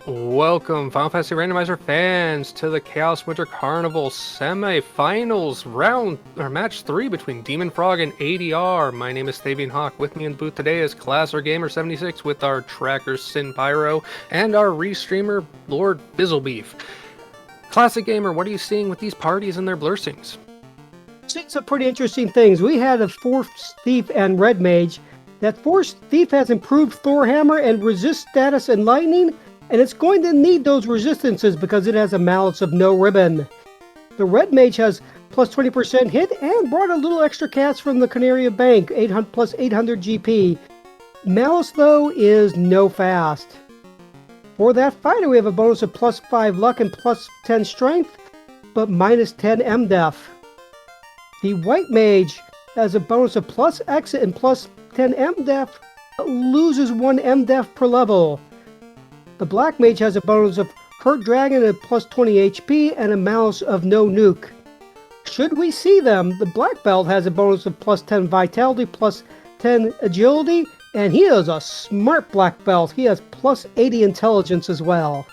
Welcome, Final Fantasy Randomizer fans, to the Chaos Winter Carnival semi-finals match 3 between dem0nfr0g and ADR. My name is Thavian Hawk. With me in the booth today is Classor Gamer76 with our tracker Sin Pyro and our restreamer Lord Bizzlebeef. Classic Gamer, what are you seeing with these parties and their blurstings? Seen some pretty interesting things. We had a Force Thief and Red Mage. That Force Thief has improved Thor Hammer and resist status and lightning, and it's going to need those resistances because it has a Malice of No Ribbon. The Red Mage has plus 20% hit and brought a little extra cast from the Canary Bank, 800 plus 800 GP. Malice, though, is no fast. For that fighter, we have a bonus of plus 5 luck and plus 10 strength, but minus 10 MDef. The White Mage has a bonus of plus exit and plus 10 MDef, but loses 1 MDef per level. The Black Mage has a bonus of Hurt Dragon at plus 20 HP and a Malice of No Nuke. Should we see them, the Black Belt has a bonus of plus 10 Vitality, plus 10 Agility, and he is a smart Black Belt. He has plus 80 Intelligence as well.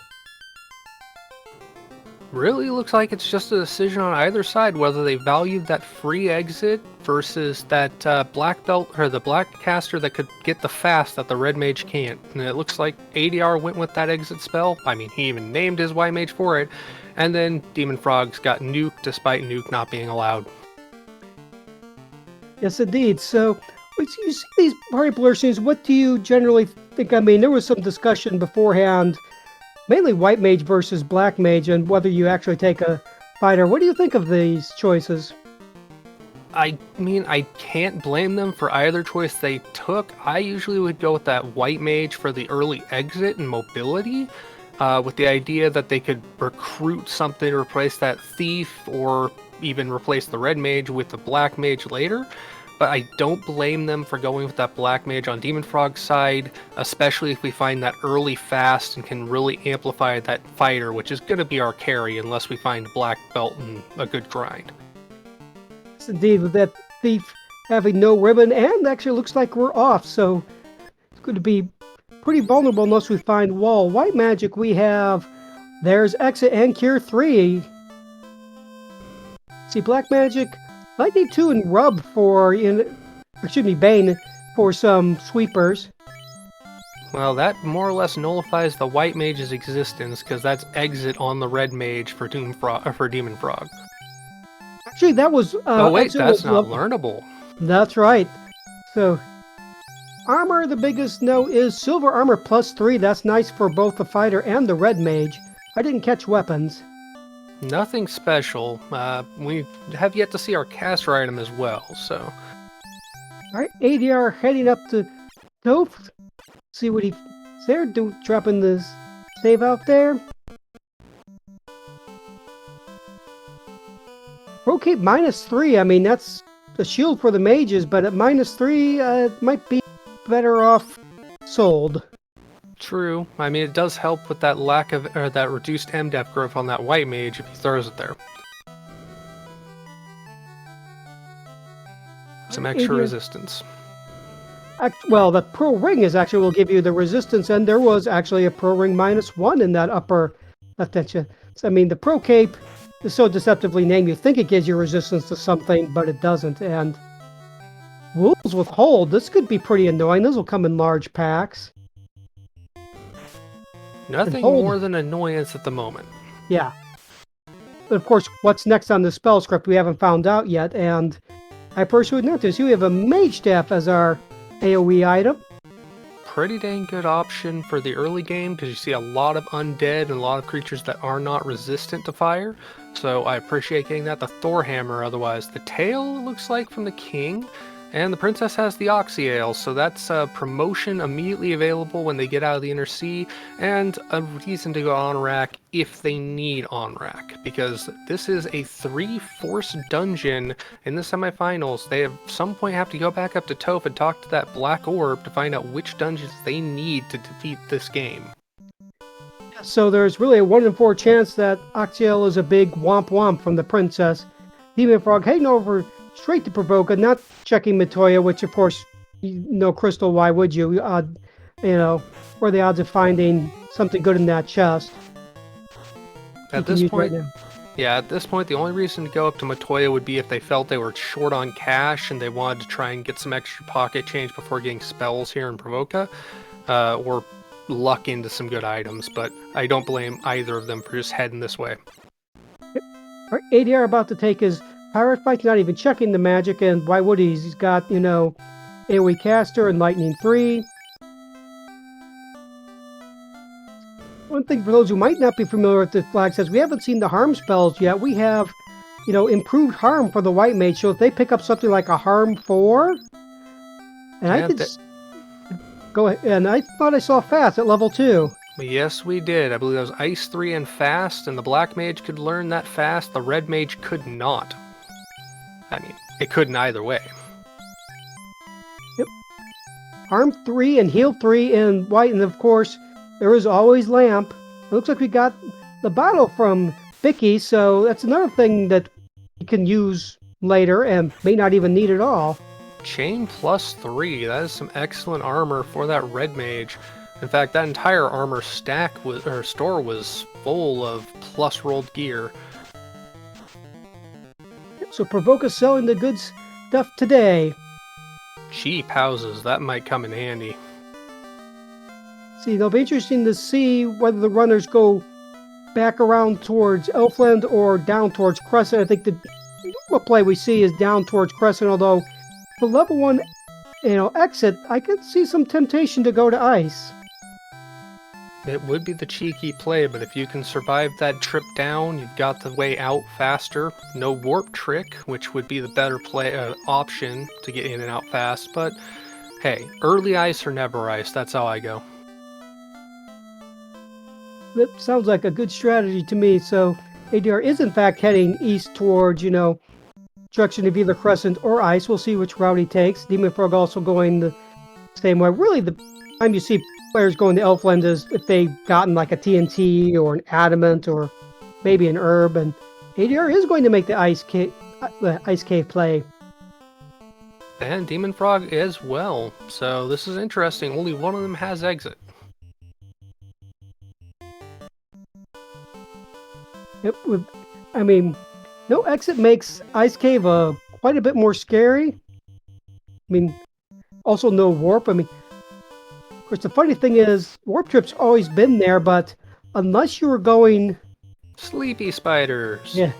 Really looks like it's just a decision on either side whether they valued that free exit versus that black belt or the black caster that could get the fast that the red mage can't. And it looks like ADR went with that exit spell. I mean, he even named his white mage for it. And then dem0nfr0g's got nuke despite nuke not being allowed. Yes, indeed. So, when you see these party blurstings, what do you generally think? I mean, there was some discussion beforehand, mainly White Mage versus Black Mage, and whether you actually take a fighter. What do you think of these choices? I mean, I can't blame them for either choice they took. I usually would go with that White Mage for the early exit and mobility, with the idea that they could recruit something to replace that Thief, or even replace the Red Mage with the Black Mage later. But I don't blame them for going with that Black Mage on dem0nfr0g's side, especially if we find that early fast and can really amplify that fighter, which is going to be our carry unless we find Black Belt and a good grind. Yes, indeed, with that Thief having no ribbon, and actually looks like we're off, so it's going to be pretty vulnerable unless we find wall. White Magic, we have, there's Exit and Cure 3. See, Black Magic, Lightning 2 and Rub for, Bane for some sweepers. Well, that more or less nullifies the White Mage's existence, because that's exit on the Red Mage for dem0nfr0g. Actually, that was... oh wait, that's not learnable. That's right. So, armor, the biggest no is silver armor plus 3. That's nice for both the fighter and the Red Mage. I didn't catch weapons. Nothing special. We have yet to see our caster item as well, so... Alright, ADR heading up to Toph. See what he's there, dropping the save out there. Okay, minus 3. I mean, that's a shield for the mages, but at minus 3, it might be better off sold. True. I mean, it does help with that lack of, or that reduced MDef growth on that White Mage if he throws it there. Some extra resistance. Well, the Pro Ring is actually will give you the resistance, and there was actually a Pro Ring minus 1 in that upper attention. So, I mean, the Pro Cape is so deceptively named, you think it gives you resistance to something, but it doesn't. And Wolves with Hold, this could be pretty annoying. This will come in large packs. Nothing more than annoyance at the moment. Yeah. But of course, what's next on the spell script we haven't found out yet, and I personally would notice we have a Mage Staff as our AoE item. Pretty dang good option for the early game, because you see a lot of undead and a lot of creatures that are not resistant to fire. So I appreciate getting that. The Thor Hammer, otherwise. The tail, it looks like, from the King. And the Princess has the Oxyale, so that's a promotion immediately available when they get out of the Inner Sea, and a reason to go on rack if they need on rack, because this is a 3-force dungeon in the semifinals. They at some point have to go back up to Toph and talk to that black orb to find out which dungeons they need to defeat this game. So there's really a 1 in 4 chance that Oxyale is a big womp womp from the Princess. dem0nfr0g heading over straight to provoke, and not checking Matoya, which of course, no Crystal, why would you? you know, what are the odds of finding something good in that chest? At this point, yeah, at this point, the only reason to go up to Matoya would be if they felt they were short on cash and they wanted to try and get some extra pocket change before getting spells here in Provoca, or luck into some good items, but I don't blame either of them for just heading this way. Our ADR about to take his pirate fight, not even checking the magic, and why would he? He's got, you know, AoE caster and lightning 3. One thing for those who might not be familiar with the flag says we haven't seen the harm spells yet. We have, you know, improved harm for the white mage. So if they pick up something like a harm 4, and yeah, I did go ahead, and I thought I saw fast at level 2. Yes, we did. I believe that was Ice 3 and Fast, and the Black Mage could learn that fast. The Red Mage could not. I mean, it couldn't either way. Yep. Harm 3 and Heal 3 in white, and of course, there is always Lamp. It looks like we got the bottle from Vicky, so that's another thing that you can use later and may not even need at all. Chain plus 3. That is some excellent armor for that Red Mage. In fact, that entire armor stack store was full of plus rolled gear. So Provoca's selling the good stuff today. Cheap houses, that might come in handy. See, it'll be interesting to see whether the runners go back around towards Elfland or down towards Crescent. I think the play we see is down towards Crescent, although the level 1, you know, exit, I could see some temptation to go to Ice. It would be the cheeky play, but if you can survive that trip down, you've got the way out faster. No warp trick, which would be the better play option to get in and out fast, but hey, early ice or never ice, that's how I go. That sounds like a good strategy to me. So ADR is in fact heading east towards, you know, direction of either Crescent or Ice. We'll see which route he takes. dem0nfr0g also going the same way. Really, the time you see players going to Elfland is if they've gotten like a TNT or an Adamant or maybe an herb, and ADR is going to make the Ice Cave play. And dem0nfr0g as well. So this is interesting. Only one of them has exit. Yep, I mean, no exit makes Ice Cave quite a bit more scary. I mean, also no warp. I mean, of course, the funny thing is, warp trip's always been there, but unless you were going... Sleepy spiders. Yeah.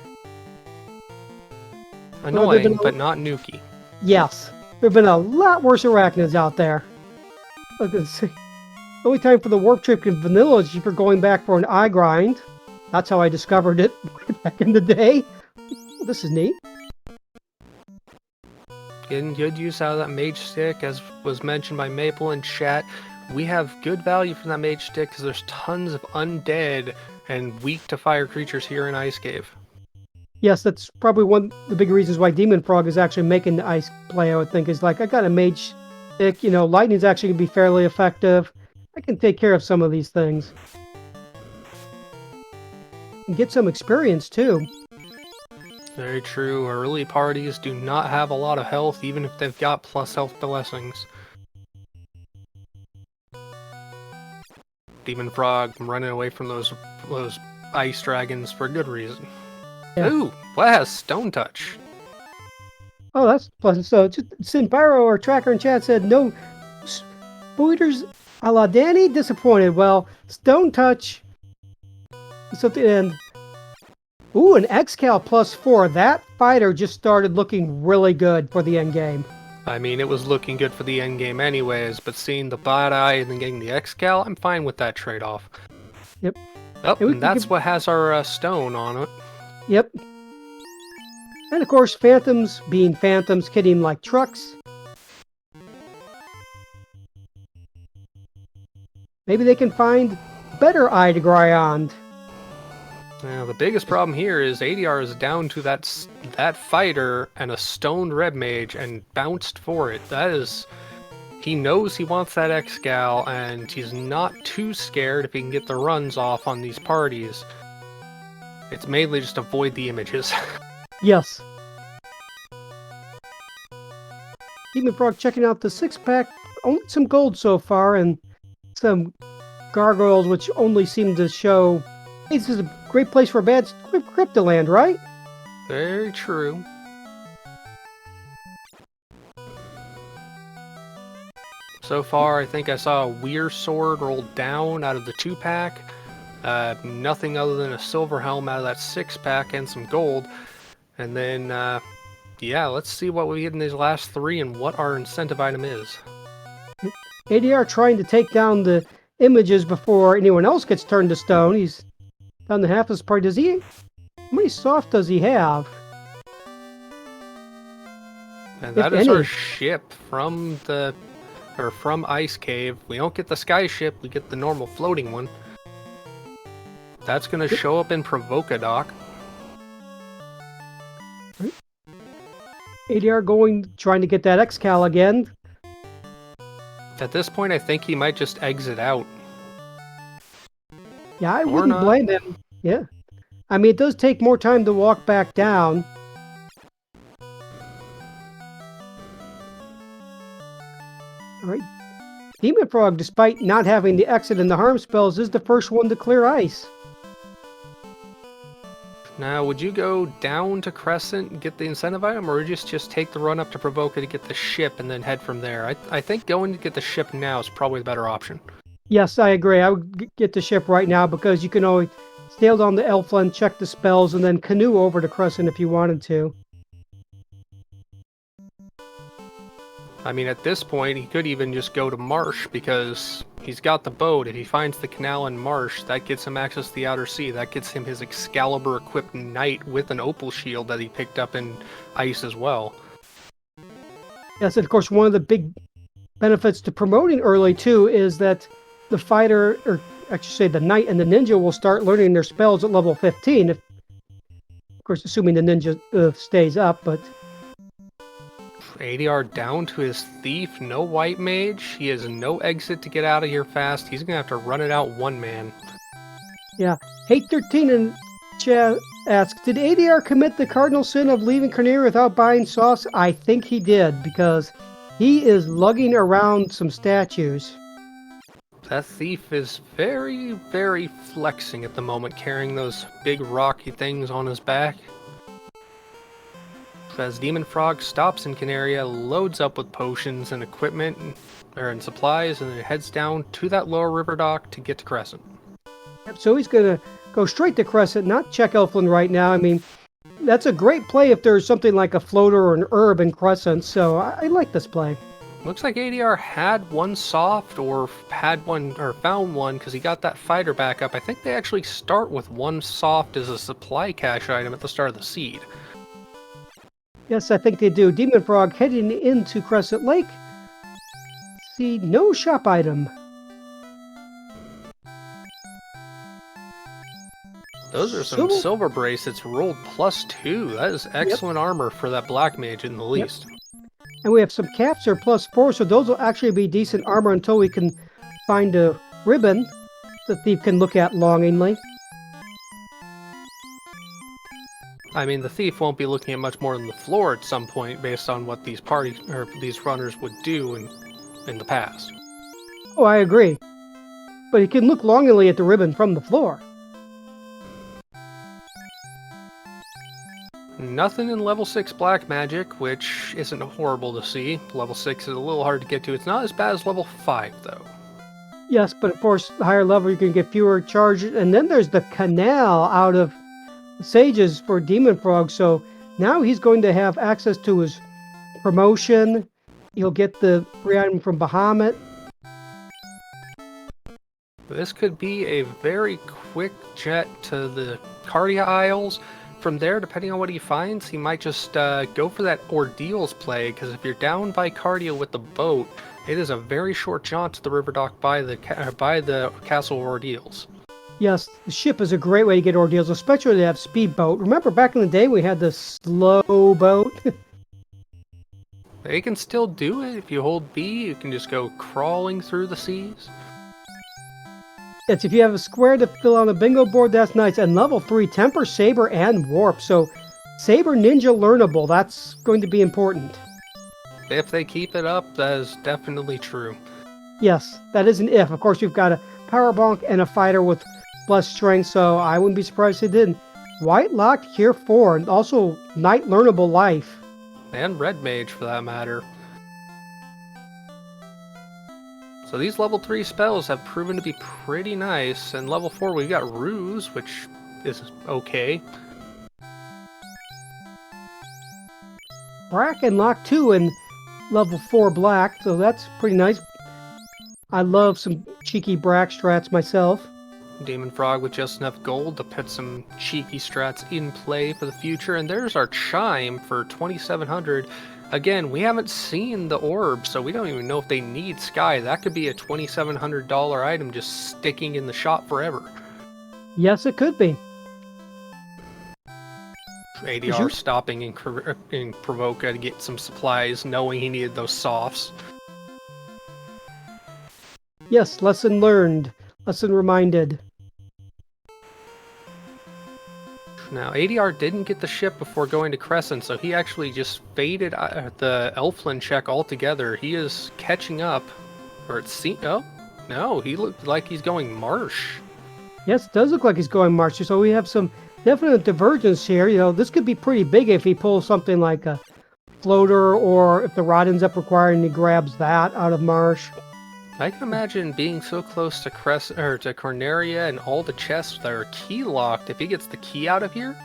Annoying, but not nuky. Yes. There have been a lot worse arachnids out there. Look, the only time for the warp trip in vanilla is if you're going back for an eye grind. That's how I discovered it back in the day. Well, this is neat. Getting good use out of that mage stick, as was mentioned by Maple in chat. We have good value from that mage stick because there's tons of undead and weak to fire creatures here in Ice Cave. Yes, that's probably one of the big reasons why dem0nfr0g is actually making the ice play, I would think, is like, I got a mage stick, you know, lightning's actually going to be fairly effective. I can take care of some of these things. And get some experience, too. Very true. Early parties do not have a lot of health, even if they've got plus health blessings. dem0nfr0g running away from those ice dragons for a good reason. Yeah. Ooh, what has Stone Touch? Oh, that's pleasant. So, Sinbiro, our tracker in chat, said no spoilers a la Danny. Disappointed. Well, Stone Touch. Something, and ooh, an Excal +4. That fighter just started looking really good for the end game. I mean, it was looking good for the end game anyways, but seeing the bot eye and then getting the Excal, I'm fine with that trade-off. Yep. Oh, and that's what has our stone on it. Yep. And of course, phantoms being phantoms, kidding like trucks. Maybe they can find better eye to grind. Now, the biggest problem here is ADR is down to that fighter and a stoned red mage and bounced for it. That is... He knows he wants that Excal, and he's not too scared if he can get the runs off on these parties. It's mainly just avoid the images. Yes. dem0nfr0g checking out the 6-pack. Only some gold so far, and some gargoyles which only seem to show, hey, this is a great place for a bad cryptoland, right? Very true. So far, I think I saw a Weir sword rolled down out of the 2-pack. Nothing other than a silver helm out of that 6-pack and some gold. And then, yeah, let's see what we get in these last 3 and what our incentive item is. ADR trying to take down the images before anyone else gets turned to stone. He's done the half of his part. Does he? How many soft does he have? And that is our ship from from Ice Cave. We don't get the sky ship, we get the normal floating one. That's going to show up in Provocadoc. ADR trying to get that Excal again. At this point, I think he might just exit out. Yeah, I wouldn't blame him. Yeah. I mean, it does take more time to walk back down. Alright. dem0nfr0g, despite not having the exit and the harm spells, is the first one to clear ice. Now, would you go down to Crescent and get the incentive item, or would you just take the run up to Provoca to get the ship and then head from there? I think going to get the ship now is probably the better option. Yes, I agree. I would get the ship right now because you can always sail down the Elfland, check the spells, and then canoe over to Crescent if you wanted to. I mean, at this point, he could even just go to Marsh because he's got the boat. If he finds the canal in Marsh, that gets him access to the Outer Sea. That gets him his Excalibur-equipped knight with an opal shield that he picked up in Ice as well. Yes, and of course, one of the big benefits to promoting early, too, is that the fighter, or I should say the knight and the ninja, will start learning their spells at level 15. Of course, assuming the ninja stays up, but... ADR down to his thief, no white mage. He has no exit to get out of here fast. He's going to have to run it out one man. Yeah. Hate13 in chat asks, did ADR commit the cardinal sin of leaving Cornelia without buying sauce? I think he did, because he is lugging around some statues. That thief is very, very flexing at the moment, carrying those big rocky things on his back. As dem0nfr0g stops in Canaria, loads up with potions and equipment and supplies, and then heads down to that lower river dock to get to Crescent. So he's going to go straight to Crescent, not check Elfland right now. I mean, that's a great play if there's something like a floater or an herb in Crescent, so I like this play. Looks like ADR had one soft or had one or found one because he got that fighter back up. I think they actually start with one soft as a supply cache item at the start of the seed. Yes, I think they do. dem0nfr0g heading into Crescent Lake. See, no shop item. Those are some silver bracelets rolled +2. That is excellent armor for that black mage in the least. And we have some caps are +4, so those will actually be decent armor until we can find a ribbon the thief can look at longingly. I mean, the thief won't be looking at much more than the floor at some point based on what these these runners would do in the past. Oh, I agree. But he can look longingly at the ribbon from the floor. Nothing in level 6 black magic, which isn't horrible to see. Level 6 is a little hard to get to. It's not as bad as level 5, though. Yes, but of course, the higher level you can get fewer charges. And then there's the canal out of sages for dem0nfr0g, so now he's going to have access to his promotion. He'll get the free item from Bahamut. This could be a very quick jet to the Cardia Isles. From there, depending on what he finds, he might just go for that Ordeals play, because if you're down by Cardia with the boat, it is a very short jaunt to the river dock by the Castle Ordeals. Yes, the ship is a great way to get Ordeals, especially to have speedboat. Remember back in the day we had the slow boat? They can still do it. If you hold B, you can just go crawling through the seas. Yes, if you have a square to fill on a bingo board, that's nice. And level 3, Temper, Saber, and Warp. So, Saber Ninja learnable. That's going to be important. If they keep it up, that is definitely true. Yes, that is an if. Of course, you've got a power bonk and a fighter with blessed strength, so I wouldn't be surprised if they didn't. White locked Cure 4, and also Night Learnable Life. And Red Mage, for that matter. So these level 3 spells have proven to be pretty nice, and level 4 we've got Ruse, which is okay. Bracken lock 2 and level 4 black, so that's pretty nice. I love some cheeky Brack strats myself. dem0nfr0g with just enough gold to put some cheeky strats in play for the future. And there's our Chime for 2700. Again, we haven't seen the orb, so we don't even know if they need Sky. That could be a $2,700 item just sticking in the shop forever. Yes, it could be. ADR stopping in Provoca to get some supplies, knowing he needed those softs. Yes, lesson learned. Lesson reminded. Now, ADR didn't get the ship before going to Crescent, so he actually just faded the Elflin check altogether. He is catching up. Or oh, no, he looked like he's going Marsh. Yes, it does look like he's going Marsh. So we have some definite divergence here. You know, this could be pretty big if he pulls something like a floater, or if the rod ends up requiring he grabs that out of Marsh. I can imagine being so close to to Corneria and all the chests that are key locked. If he gets the key out of here,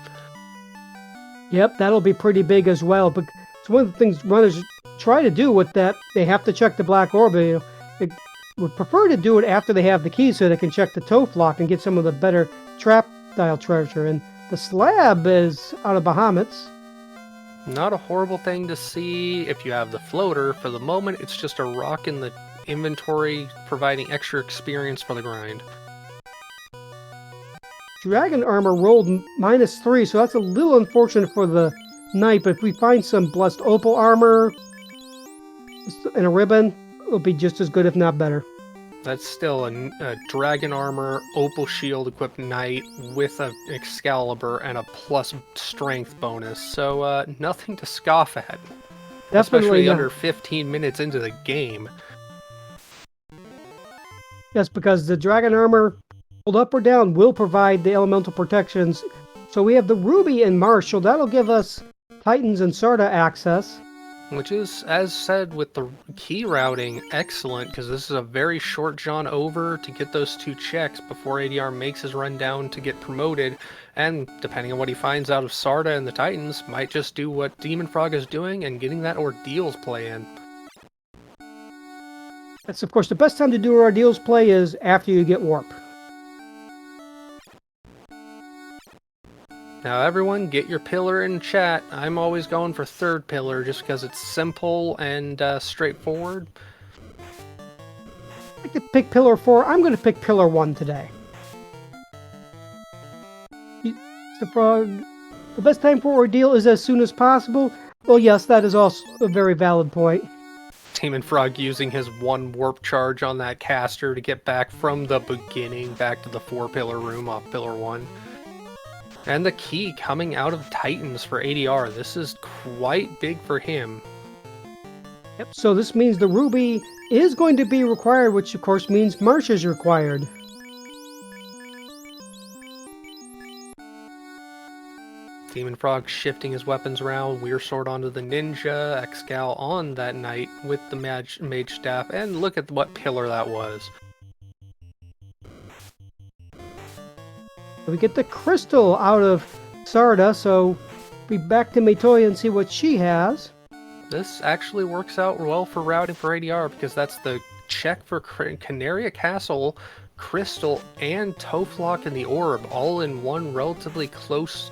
yep, that'll be pretty big as well. But it's one of the things runners try to do with that. They have to check the black orb. You know, they would prefer to do it after they have the key, so they can check the Toph lock and get some of the better trap style treasure. And the slab is out of Bahamut's. Not a horrible thing to see if you have the floater. For the moment, it's just a rock in the inventory, providing extra experience for the grind. Dragon armor rolled -3, so that's a little unfortunate for the knight, but if we find some blessed opal armor and a ribbon, it'll be just as good, if not better. That's still a dragon armor, opal shield equipped knight with an Excalibur and a plus strength bonus, so nothing to scoff at. Definitely, especially under 15 minutes into the game. Yes, because the dragon armor, hold up or down, will provide the elemental protections. So we have the Ruby and Marshall. That'll give us Titans and Sarda access. Which is, as said with the key routing, excellent, because this is a very short jaunt over to get those 2 checks before ADR makes his run down to get promoted, and depending on what he finds out of Sarda and the Titans, might just do what dem0nfr0g is doing and getting that Ordeals play in. That's, of course, the best time to do Ordeals play is after you get Warp. Now everyone, get your pillar in chat. I'm always going for 3rd pillar just because it's simple and straightforward. I could pick pillar 4. I'm going to pick pillar 1 today. The frog. The best time for Ordeal is as soon as possible. Well, yes, that is also a very valid point. dem0nfr0g using his 1 warp charge on that caster to get back from the beginning back to the 4-pillar room off pillar 1. And the key coming out of Titans for ADR. This is quite big for him. Yep, so this means the Ruby is going to be required, which of course means Marsh is required. dem0nfr0g shifting his weapons around, Weir Sword onto the Ninja, Excal on that Knight with the Mage Staff, and look at what pillar that was. We get the crystal out of Sarda, so be back to Metoya and see what she has. This actually works out well for routing for ADR, because that's the check for Canaria Castle, Crystal, and Toph in the Orb, all in one relatively close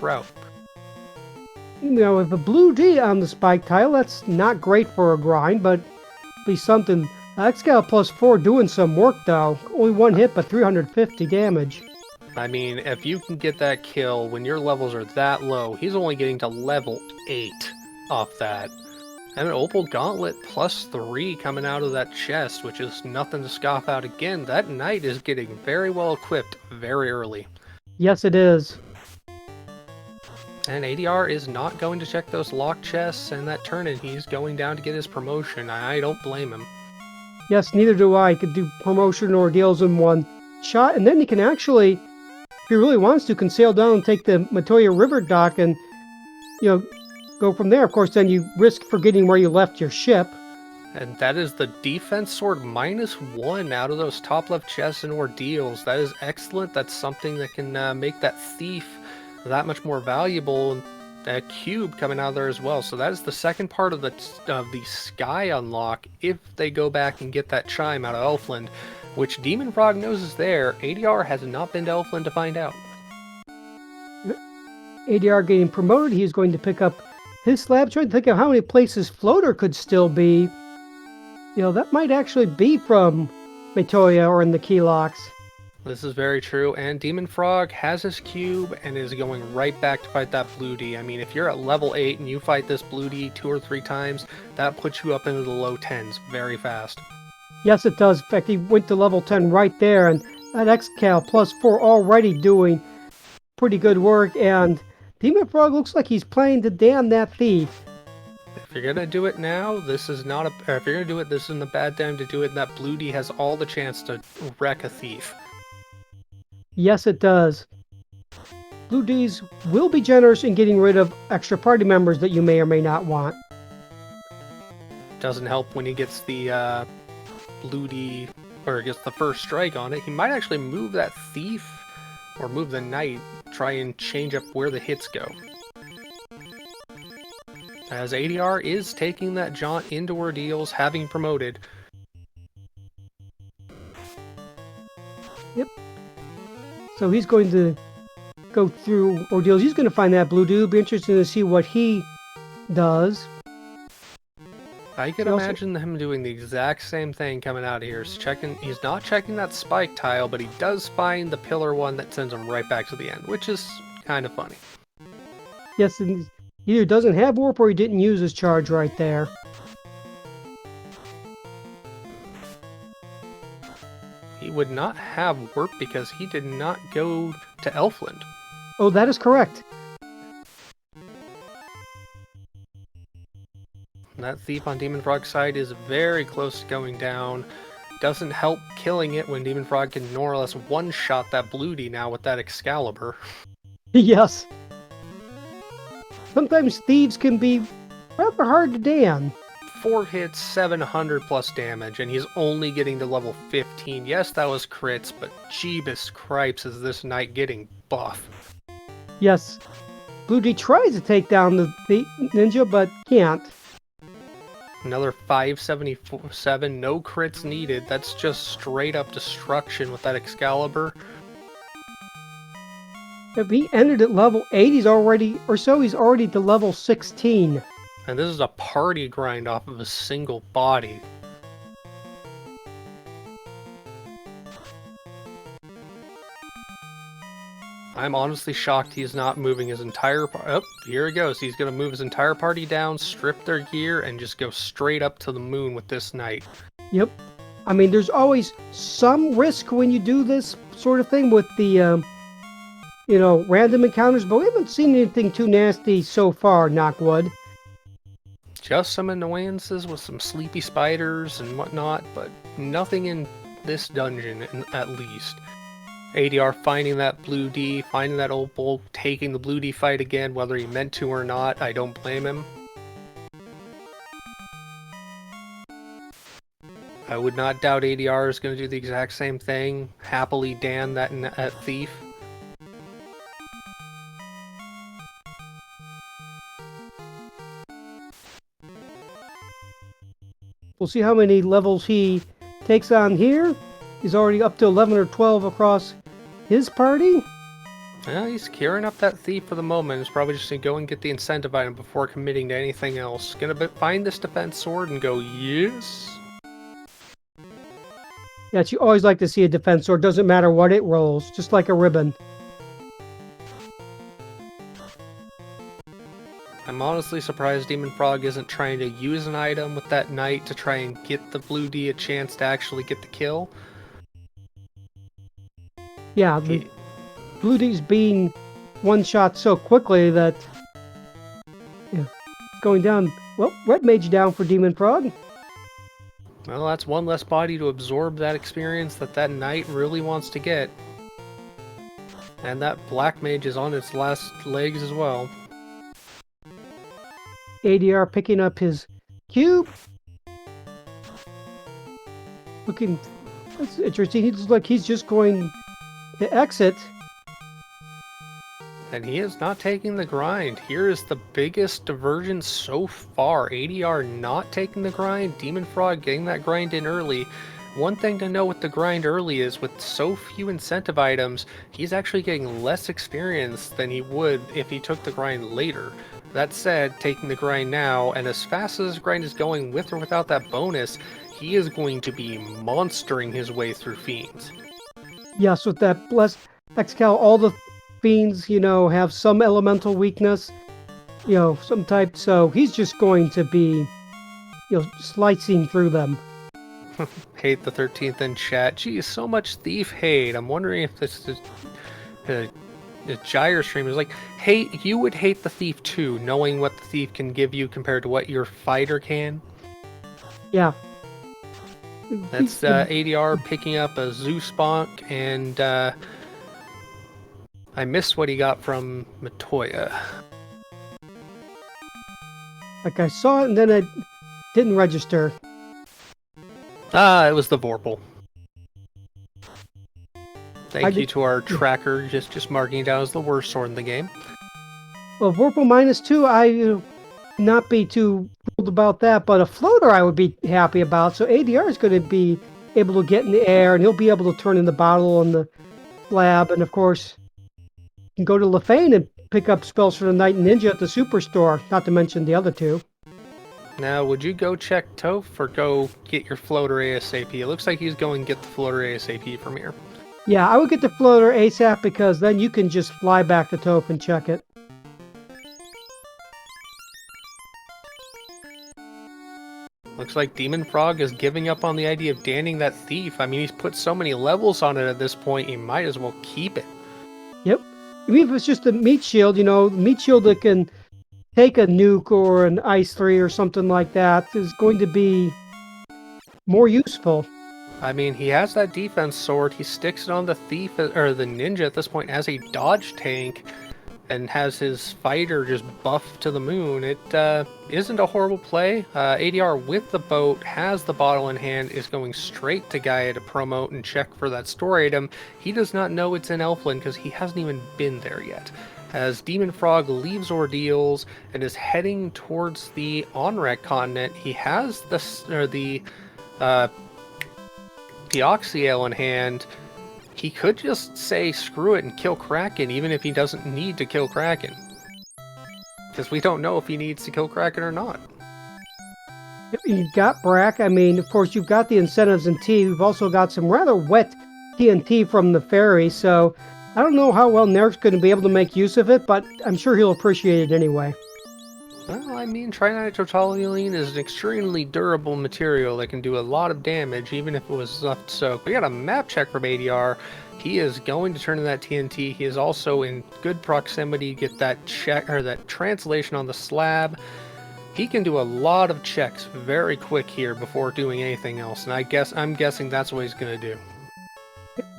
route. You know, with a blue D on the spike tile, that's not great for a grind, but be something. Excal +4 doing some work though. Only 1 hit, but 350 damage. I mean, if you can get that kill when your levels are that low, he's only getting to level 8 off that. And an Opal Gauntlet +3 coming out of that chest, which is nothing to scoff at. Again, that Knight is getting very well equipped very early. Yes, it is. And ADR is not going to check those lock chests and that turn-in. He's going down to get his promotion. I don't blame him. Yes, neither do I. He could do promotion or deals in one shot, and then he can actually, if he really wants to, can sail down and take the Matoya River dock and, go from there. Of course, then you risk forgetting where you left your ship. And that is the defense sword -1 out of those top left chests and ordeals. That is excellent. That's something that can make that thief that much more valuable. And that cube coming out of there as well. So that is the second part of the sky unlock if they go back and get that chime out of Elfland, which dem0nfr0g knows is there. ADR has not been to Elfland to find out. ADR getting promoted, he's going to pick up his slab. Trying to think of how many places Floater could still be. That might actually be from Matoya or in the key locks. This is very true, and dem0nfr0g has his cube and is going right back to fight that Blue D. I mean, if you're at level 8 and you fight this Blue D 2 or 3 times, that puts you up into the low 10s very fast. Yes, it does. In fact, he went to level 10 right there, and that X-Cal +4 already doing pretty good work, and dem0nfr0g looks like he's planning to damn that thief. If you're gonna do it now, this is not if you're gonna do it, this isn't a bad time to do it. That Blue D has all the chance to wreck a thief. Yes, it does. Blue Ds will be generous in getting rid of extra party members that you may or may not want. Doesn't help when he gets the Blue D, or gets the first strike on it. He might actually move that thief, or move the knight, try and change up where the hits go. As ADR is taking that jaunt into Ordeals, having promoted. Yep. So he's going to go through Ordeals. He's going to find that Blue Dude. It'll be interesting to see what he does. I could imagine him doing the exact same thing coming out of here. He's not checking that spike tile, but he does find the pillar one that sends him right back to the end, which is kind of funny. Yes, and he either doesn't have warp or he didn't use his charge right there. He would not have warp because he did not go to Elfland. Oh, that is correct. That thief on dem0nfr0g's side is very close to going down. Doesn't help killing it when dem0nfr0g can more or less one-shot that Blue D now with that Excalibur. Yes. Sometimes thieves can be rather hard to damn. 4 hits, 700 plus damage, and he's only getting to level 15. Yes, that was crits, but Jeebus Cripes is this knight getting buff. Yes. Blue D tries to take down the ninja, but can't. Another 577, no crits needed. That's just straight up destruction with that Excalibur. If he ended at level 8, he's already to level 16. And this is a party grind off of a single body. I'm honestly shocked he's not moving his entire oh, here he goes. He's going to move his entire party down, strip their gear, and just go straight up to the moon with this knight. Yep. I mean, there's always some risk when you do this sort of thing with the, random encounters, but we haven't seen anything too nasty so far, knock wood. Just some annoyances with some sleepy spiders and whatnot, but nothing in this dungeon, at least. ADR finding that Blue D, finding that Opal, taking the Blue D fight again, whether he meant to or not, I don't blame him. I would not doubt ADR is going to do the exact same thing, happily damn that thief. We'll see how many levels he takes on here. He's already up to 11 or 12 across his party. Well, he's curing up that thief for the moment. He's probably just going to go and get the incentive item before committing to anything else. Going to find this defense sword and go, yes. Yes, you always like to see a defense sword. Doesn't matter what it rolls, just like a ribbon. I'm honestly surprised dem0nfr0g isn't trying to use an item with that knight to try and get the Blue D a chance to actually get the kill. Yeah, the Blue D's being one-shot so quickly that going down. Well, red mage down for dem0nfr0g. Well, that's one less body to absorb that experience that knight really wants to get. And that black mage is on its last legs as well. ADR picking up his cube. Looking, that's interesting. He looks like he's just going to exit. And he is not taking the grind. Here is the biggest divergence so far. ADR not taking the grind, dem0nfr0g getting that grind in early. One thing to know with the grind early is with so few incentive items, he's actually getting less experience than he would if he took the grind later. That said, taking the grind now, and as fast as his grind is going with or without that bonus, he is going to be monstering his way through Fiends. Yes, with that blessed Excal, all the Fiends, you know, have some elemental weakness, you know, some type, so he's just going to be, you know, slicing through them. Hate the 13th in chat. Geez, so much thief hate. I'm wondering if this is the Gyre stream is like, hey, you would hate the thief too, knowing what the thief can give you compared to what your fighter can. Yeah. That's ADR picking up a Zeus bonk, and I missed what he got from Matoya. Like I saw it and then it didn't register. Ah, it was the Vorpal. Thank you to our tracker, just marking it down as the worst sword in the game. Well, Vorpal -2, I not be too thrilled about that, but a floater I would be happy about. So ADR is going to be able to get in the air, and he'll be able to turn in the bottle on the slab, and of course, you can go to Lefane and pick up spells for the Knight and Ninja at the Superstore, not to mention the other two. Now, would you go check Toph or go get your floater ASAP? It looks like he's going to get the floater ASAP from here. Yeah, I would get the floater ASAP because then you can just fly back to Toph and check it. Looks like dem0nfr0g is giving up on the idea of danning that thief. I mean, he's put so many levels on it at this point, he might as well keep it. Yep. Even if it's just a meat shield, you know, meat shield that can take a nuke or an ice 3 or something like that is going to be more useful. I mean, he has that defense sword. He sticks it on the thief or the ninja at this point as a dodge tank, and has his fighter just buffed to the moon. It isn't a horrible play. ADR with the boat, has the bottle in hand, is going straight to Gaia to promote and check for that store item. He does not know it's in Elfland because he hasn't even been there yet. As dem0nfr0g leaves Ordeals and is heading towards the Onrek continent, he has the Oxyale in hand. He could just say screw it and kill Kraken, even if he doesn't need to kill Kraken. Because we don't know if he needs to kill Kraken or not. You've got Brack. I mean, of course, you've got the incentives in T. We've also got some rather wet TNT from the ferry, so I don't know how well Nerf's going to be able to make use of it, but I'm sure he'll appreciate it anyway. Well, I mean, trinitrotoluene is an extremely durable material that can do a lot of damage, even if it was left soaked. We got a map check from ADR. He is going to turn in that TNT. He is also in good proximity to get that check or that translation on the slab. He can do a lot of checks very quick here before doing anything else, and I'm guessing that's what he's going to do.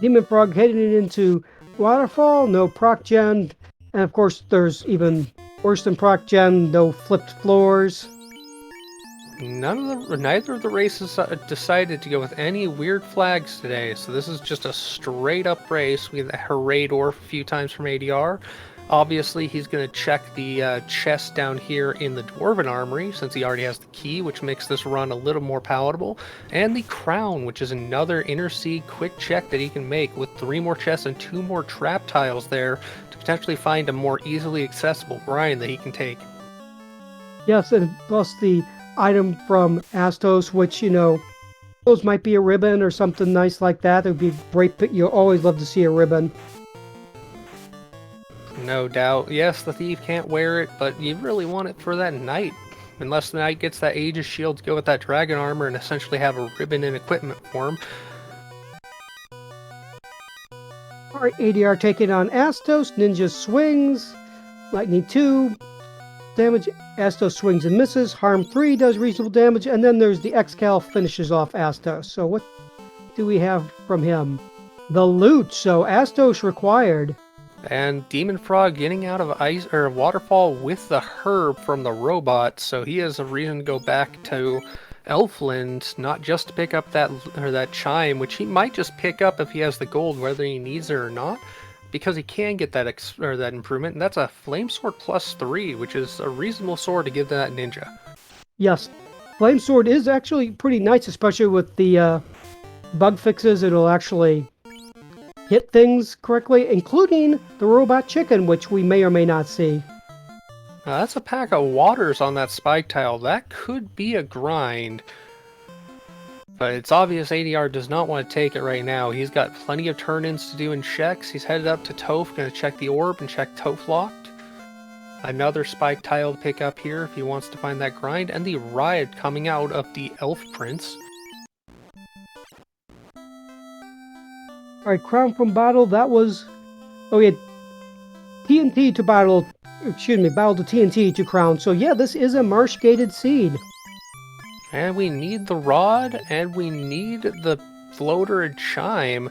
dem0nfr0g heading into Waterfall, no proc gen, and of course there's even worse than proc gen, no flipped floors. Neither of the races decided to go with any weird flags today, so this is just a straight up race. We had Hooray Dwarf a few times from ADR. Obviously, he's going to check the chest down here in the Dwarven Armory, since he already has the key, which makes this run a little more palatable. And the Crown, which is another Inner Sea quick check that he can make with 3 more chests and 2 more trap tiles there to potentially find a more easily accessible grind that he can take. Yes, and plus the item from Astos, which, you know, those might be a ribbon or something nice like that. It would be great. You always love to see a ribbon. No doubt. Yes, the thief can't wear it, but you really want it for that knight. Unless the knight gets that Aegis shield to go with that dragon armor and essentially have a ribbon in equipment form. Alright, ADR taking on Astos, Ninja swings, Lightning 2, damage. Astos swings and misses. Harm 3 does reasonable damage. And then there's the Excal finishes off Astos. So what do we have from him? The loot. So Astos required. And dem0nfr0g getting out of ice or Waterfall with the herb from the robot, so he has a reason to go back to Elfland, not just to pick up that chime, which he might just pick up if he has the gold, whether he needs it or not, because he can get that that improvement, and that's a flame sword +3, which is a reasonable sword to give to that ninja. Yes, flame sword is actually pretty nice, especially with the bug fixes. It'll actually hit things correctly, including the robot chicken, which we may or may not see. That's a pack of waters on that spike tile. That could be a grind. But it's obvious ADR does not want to take it right now. He's got plenty of turn-ins to do in checks. He's headed up to Toph, going to check the orb and check Toph locked. Another spike tile to pick up here if he wants to find that grind. And the riot coming out of the Elf Prince. Alright, Crown from Battle, that was... Oh, yeah. TNT to Battle... Excuse me, Battle to TNT to Crown. So yeah, this is a Marsh-gated seed. And we need the rod, and we need the floater and chime.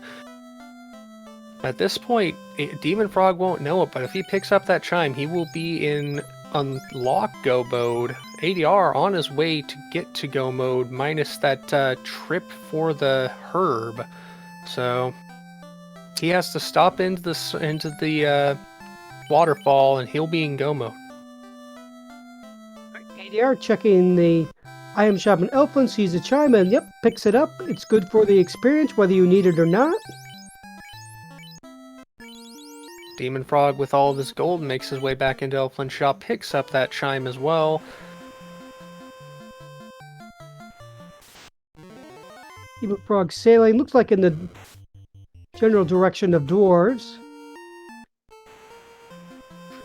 At this point, dem0nfr0g won't know it, but if he picks up that chime, he will be in unlock go mode. ADR on his way to get to go mode, minus that trip for the herb. So he has to stop into the waterfall, and he'll be in go mode. ADR checking the item shop in Elfland, sees the chime, and yep, picks it up. It's good for the experience, whether you need it or not. dem0nfr0g, with all of his gold, makes his way back into Elfland shop, picks up that chime as well. He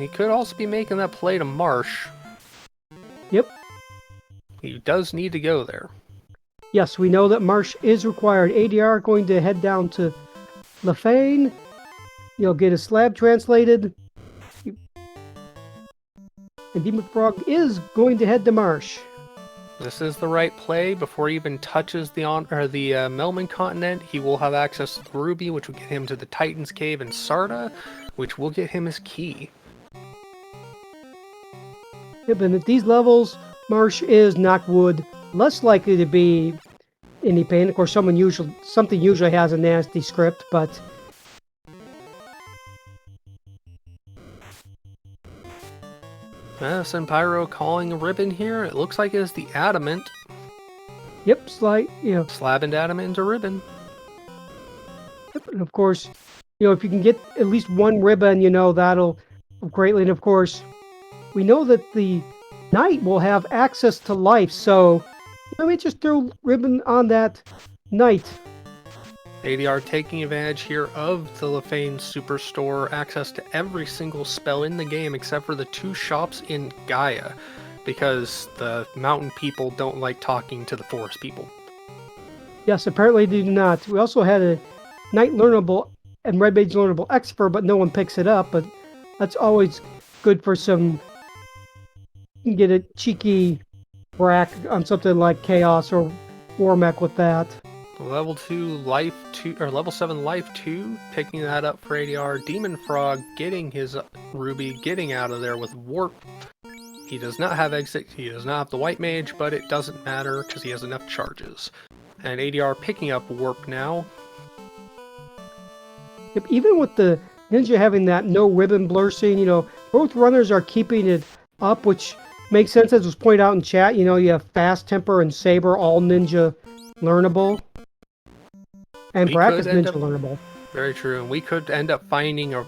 could also be making that play to Marsh. Yep. He does need to go there. Yes, we know that Marsh is required. ADR going to head down to Lefane. You'll get a slab translated. And dem0nfr0g is going to head to Marsh. This is the right play. Before he even touches the Melman continent, he will have access to the Ruby, which will get him to the Titan's Cave in Sarda, which will get him his key. Yep, and at these levels, Marsh is, knock wood, less likely to be any pain. Of course, something usually has a nasty script, but... Senpyro calling a ribbon here. It looks like it's the adamant. Yep, slab and adamant into ribbon. Yep, and of course, if you can get at least one ribbon, that'll greatly. And of course, we know that the knight will have access to life, so let me just throw ribbon on that knight. ADR taking advantage here of the Lefane Superstore, access to every single spell in the game except for the 2 shops in Gaia, because the mountain people don't like talking to the forest people. Yes, apparently they do not. We also had a knight learnable and red mage learnable expert, but no one picks it up, but that's always good for some... You can get a cheeky rack on something like Chaos or War Mech with that. Level 2 life 2 or level 7 life 2, picking that up for ADR. dem0nfr0g getting his Ruby, getting out of there with warp. He does not have exit, he does not have the white mage, but it doesn't matter because he has enough charges. And ADR picking up warp now. Yep, even with the ninja having that no ribbon blur scene, both runners are keeping it up, which makes sense, as was pointed out in chat. You have Fast Temper and Saber, all ninja learnable. And Brack is ninja learnable. Very true, and we could end up finding a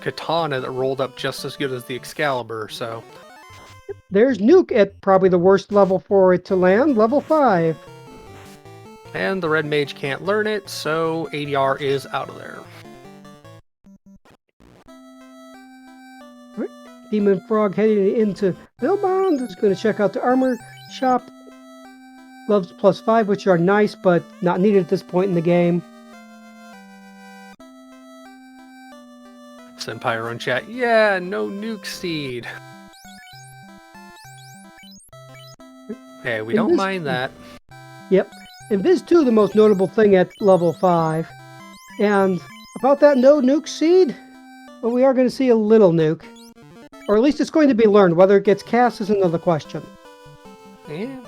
katana that rolled up just as good as the Excalibur, so... There's Nuke at probably the worst level for it to land, level 5. And the red mage can't learn it, so ADR is out of there. dem0nfr0g heading into Vilbond is going to check out the armor shop. Gloves +5, which are nice, but not needed at this point in the game. Senpyro in chat, yeah, no nuke seed. Hey, we In don't this, mind that. yep. And Viz 2, the most notable thing at level 5. And about that no nuke seed, well, we are going to see a little nuke. Or at least it's going to be learned. Whether it gets cast is another question. Yeah.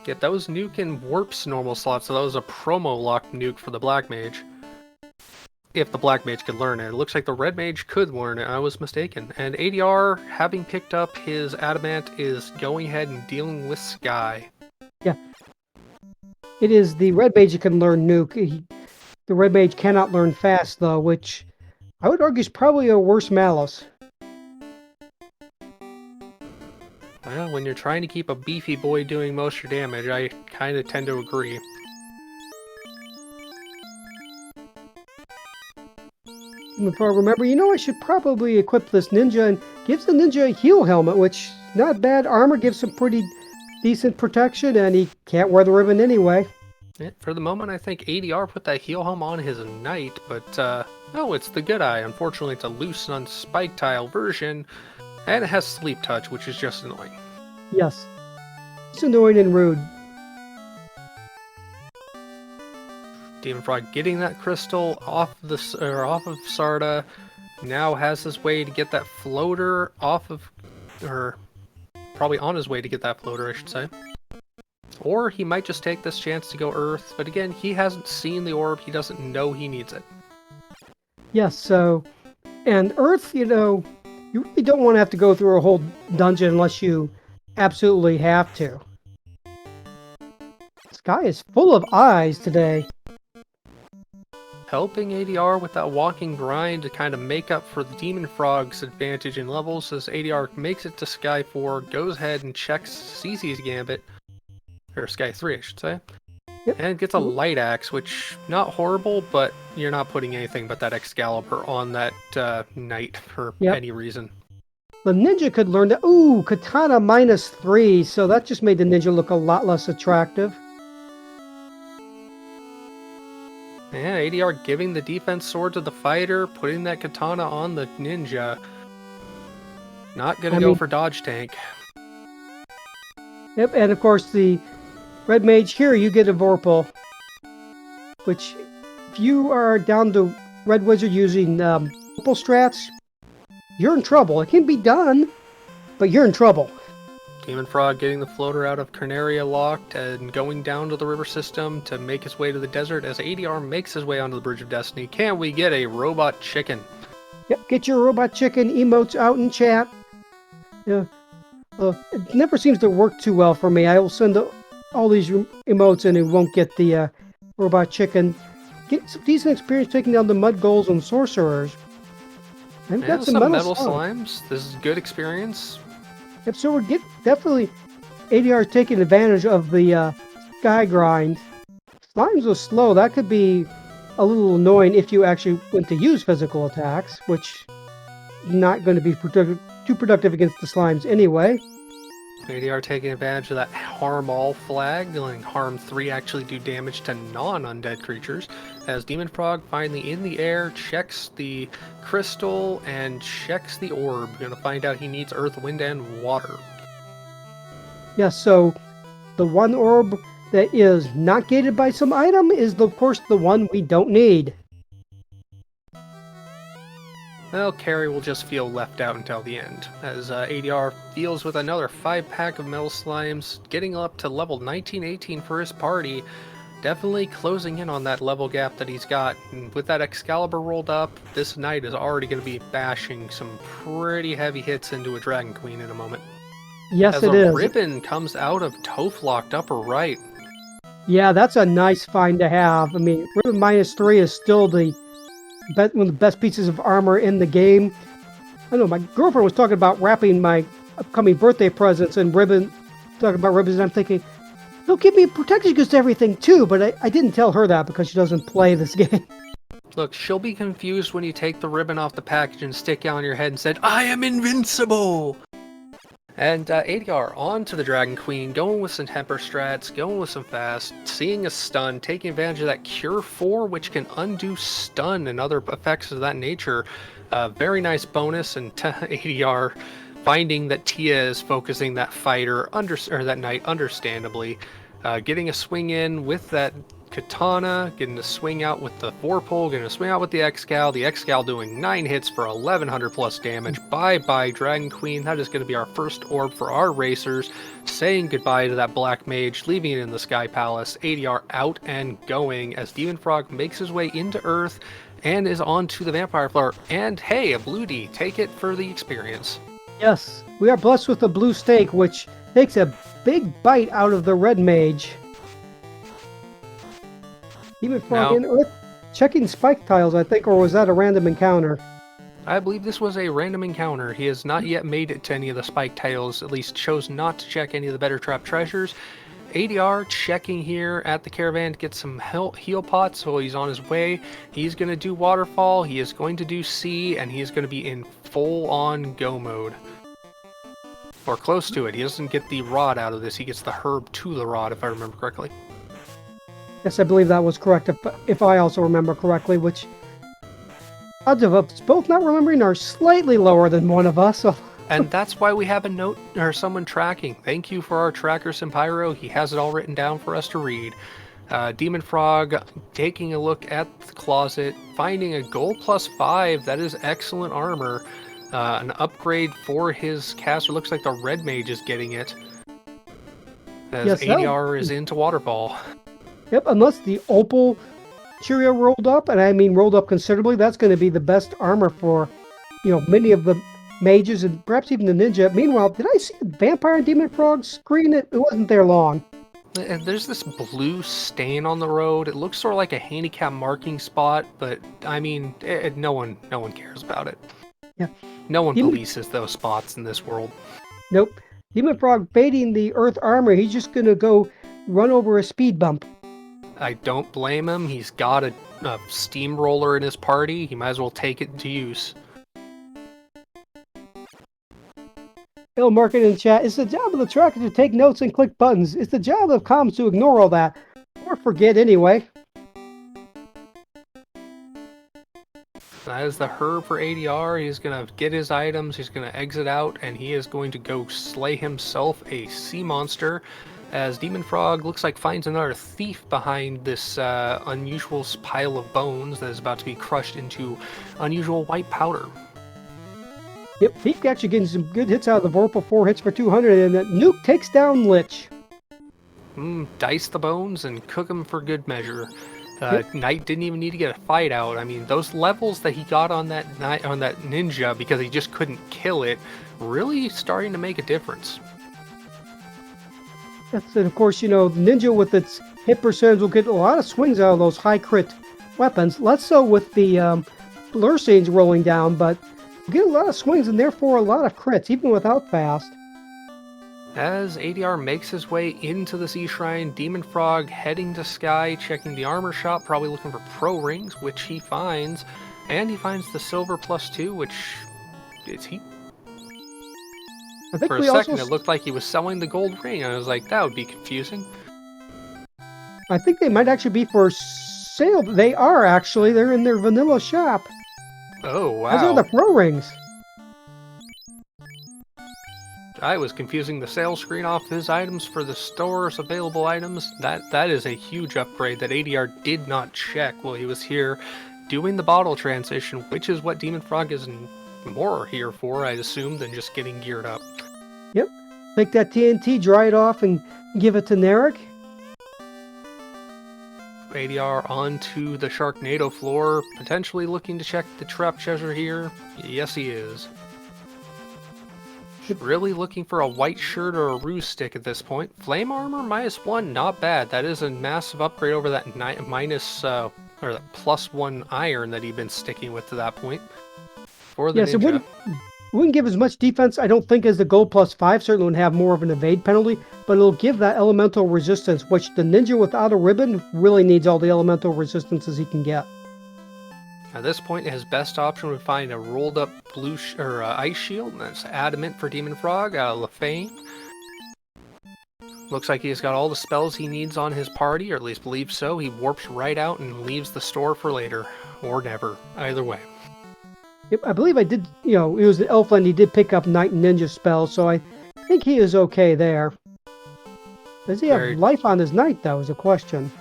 Yeah, that was nuke and warp's normal slot, so that was a promo locked nuke for the black mage. If the black mage could learn it. It looks like the red mage could learn it. I was mistaken. And ADR, having picked up his adamant, is going ahead and dealing with Sky. Yeah. It is the red mage that can learn nuke. The red mage cannot learn fast, though, which I would argue is probably a worse malus. Well, when you're trying to keep a beefy boy doing most of your damage, I kind of tend to agree. If I remember, I should probably equip this ninja and gives the ninja a heal helmet, which not bad. Armor gives him pretty decent protection, and he can't wear the ribbon anyway. Yeah, for the moment, I think ADR put that heal helm on his knight, but oh, it's the good eye. Unfortunately, it's a loose and unspiked tile version, and it has sleep touch, which is just annoying. Yes. It's annoying and rude. dem0nfr0g getting that crystal off of Sarda, now has his way to get that floater off of, or probably on his way to get that floater, I should say. Or he might just take this chance to go Earth, but again, he hasn't seen the orb, he doesn't know he needs it. Yes, so, and Earth, you really don't want to have to go through a whole dungeon unless you absolutely have to. Sky is full of eyes today. Helping ADR with that walking grind to kind of make up for the dem0nfr0g's advantage in levels as ADR makes it to Sky 4, goes ahead and checks CC's Gambit, or Sky 3 I should say, Yep. and gets a light axe, which not horrible, but you're not putting anything but that Excalibur on that knight for any reason. The ninja could learn that. Ooh, katana -3, so that just made the ninja look a lot less attractive. Yeah, ADR giving the defense sword to the fighter, putting that katana on the ninja. Not gonna go for dodge tank. Yep, and of course the red mage here, you get a Vorpal, which if you are down to red wizard using Vorpal strats, you're in trouble. It can be done, but you're in trouble. dem0nfr0g getting the floater out of Carnaria locked and going down to the river system to make his way to the desert as ADR makes his way onto the Bridge of Destiny. Can we get a robot chicken? Yep, get your robot chicken emotes out in chat. Yeah, it never seems to work too well for me. I will send all these emotes and it won't get the robot chicken. Get some decent experience taking down the mud ghouls and sorcerers. I've got some metal slimes. This is good experience. Yep, so we're definitely ADR taking advantage of the sky grind. Slimes are slow. That could be a little annoying if you actually went to use physical attacks, which is not going to be too productive against the slimes anyway. ADR taking advantage of that harm all flag, letting harm 3 actually do damage to non-undead creatures, as dem0nfr0g finally in the air checks the crystal and checks the orb. We're gonna find out he needs earth, wind, and water. Yes, so the one orb that is not gated by some item is, of course, the one we don't need. Well, Carrie will just feel left out until the end, as ADR deals with another 5-pack of metal slimes, getting up to level 19-18 for his party, definitely closing in on that level gap that he's got. And with that Excalibur rolled up, this knight is already going to be bashing some pretty heavy hits into a Dragon Queen in a moment. Yes, as it is. A ribbon comes out of Toph locked upper right. Yeah, that's a nice find to have. I mean, ribbon -3 is still one of the best pieces of armor in the game. I know my girlfriend was talking about wrapping my upcoming birthday presents in ribbon, talking about ribbons, and I'm thinking, they'll give me protection against everything too, but I didn't tell her that because she doesn't play this game. Look, she'll be confused when you take the ribbon off the package and stick it on your head and said, I am invincible! And ADR on to the Dragon Queen, going with some temper strats, going with some fast, seeing a stun, taking advantage of that Cure 4, which can undo stun and other effects of that nature. Very nice bonus, and ADR finding that Tia is focusing that that knight understandably, getting a swing in with that katana, getting a swing out with the four-pole, getting a swing out with the X-Gal. The X-Gal doing 9 hits for 1100 plus damage. Bye-bye, Dragon Queen. That is going to be our first orb for our racers. Saying goodbye to that Black Mage, leaving it in the Sky Palace. ADR out and going as dem0nfr0g makes his way into Earth and is on to the Vampire Flower. And hey, a Blue D. Take it for the experience. Yes, we are blessed with a blue steak, which takes a big bite out of the red mage. dem0nfr0g in Earth, checking spike tiles, I think, or was that a random encounter? I believe this was a random encounter. He has not yet made it to any of the spike tiles, at least chose not to check any of the better trap treasures. ADR checking here at the caravan to get some heal pots, so he's on his way. He's going to do Waterfall, he is going to do C, and he is going to be in full-on go mode. Or close to it. He doesn't get the rod out of this, he gets the herb to the rod, if I remember correctly. Yes, I believe that was correct, if I also remember correctly, which odds of us both not remembering are slightly lower than one of us. So. And that's why we have a note or someone tracking. Thank you for our tracker, Sympyro. He has it all written down for us to read. dem0nfr0g taking a look at the closet, finding a gold +5. That is excellent armor. An upgrade for his caster. Looks like the red mage is getting it. As yes, ADR is into Waterfall. Yep, unless the Opal Cheerio rolled up, and I mean rolled up considerably, that's going to be the best armor for, many of the mages and perhaps even the ninja. Meanwhile, did I see the vampire and dem0nfr0g screen? It wasn't there long. And there's this blue stain on the road. It looks sort of like a handicap marking spot, but I mean, no one cares about it. Yeah. No one polices those spots in this world. Nope. dem0nfr0g baiting the earth armor. He's just going to go run over a speed bump. I don't blame him. He's got a steamroller in his party. He might as well take it into use. Ill market in chat. It's the job of the tracker to take notes and click buttons. It's the job of comms to ignore all that. Or forget anyway. That is the herb for ADR. He's going to get his items. He's going to exit out. And he is going to go slay himself a sea monster. As dem0nfr0g looks like finds another thief behind this unusual pile of bones that is about to be crushed into unusual white powder. Yep, Thief actually getting some good hits out of the Vorpal, 4 hits for 200, and that Nuke takes down Lich. Dice the bones and cook them for good measure. Yep. Knight didn't even need to get a fight out. I mean, those levels that he got on that ninja because he just couldn't kill it, really starting to make a difference. Yes, and of course, the ninja with its hit percentage will get a lot of swings out of those high crit weapons. Less so with the blur scenes rolling down, but get a lot of swings and therefore a lot of crits, even without fast. As ADR makes his way into the Sea Shrine, dem0nfr0g heading to Sky, checking the armor shop, probably looking for pro rings, which he finds. And he finds the silver +2, which is he. I think For a second, it looked like he was selling the gold ring. I was like, that would be confusing. I think they might actually be for sale. They are, actually. They're in their vanilla shop. Oh, wow. Those are the pro rings. I was confusing the sales screen off his items for the store's available items. That is a huge upgrade that ADR did not check while he was here doing the bottle transition, which is what dem0nfr0g is more here for, I'd assume, than just getting geared up. Yep. Take that TNT, dry it off, and give it to Narek. ADR onto the Sharknado floor, potentially looking to check the trap treasure here. Yes, he is. Really looking for a white shirt or a ruse stick at this point. Flame armor -1, not bad. That is a massive upgrade over that that +1 iron that he'd been sticking with to that point. For the yes, ninja. It wouldn't give as much defense, I don't think, as the gold +5. Certainly would have more of an evade penalty, but it'll give that elemental resistance, which the ninja without a ribbon really needs all the elemental resistances he can get. At this point, his best option would find a rolled up blue ice shield, and that's adamant for dem0nfr0g out of Lefane. Looks like he's got all the spells he needs on his party, or at least believes so. He warps right out and leaves the store for later, or never. Either way. Yep, I believe I did, it was the Elfland. He did pick up Knight and Ninja spell, so I think he is okay there. Does he have life on his Knight, though, is a question.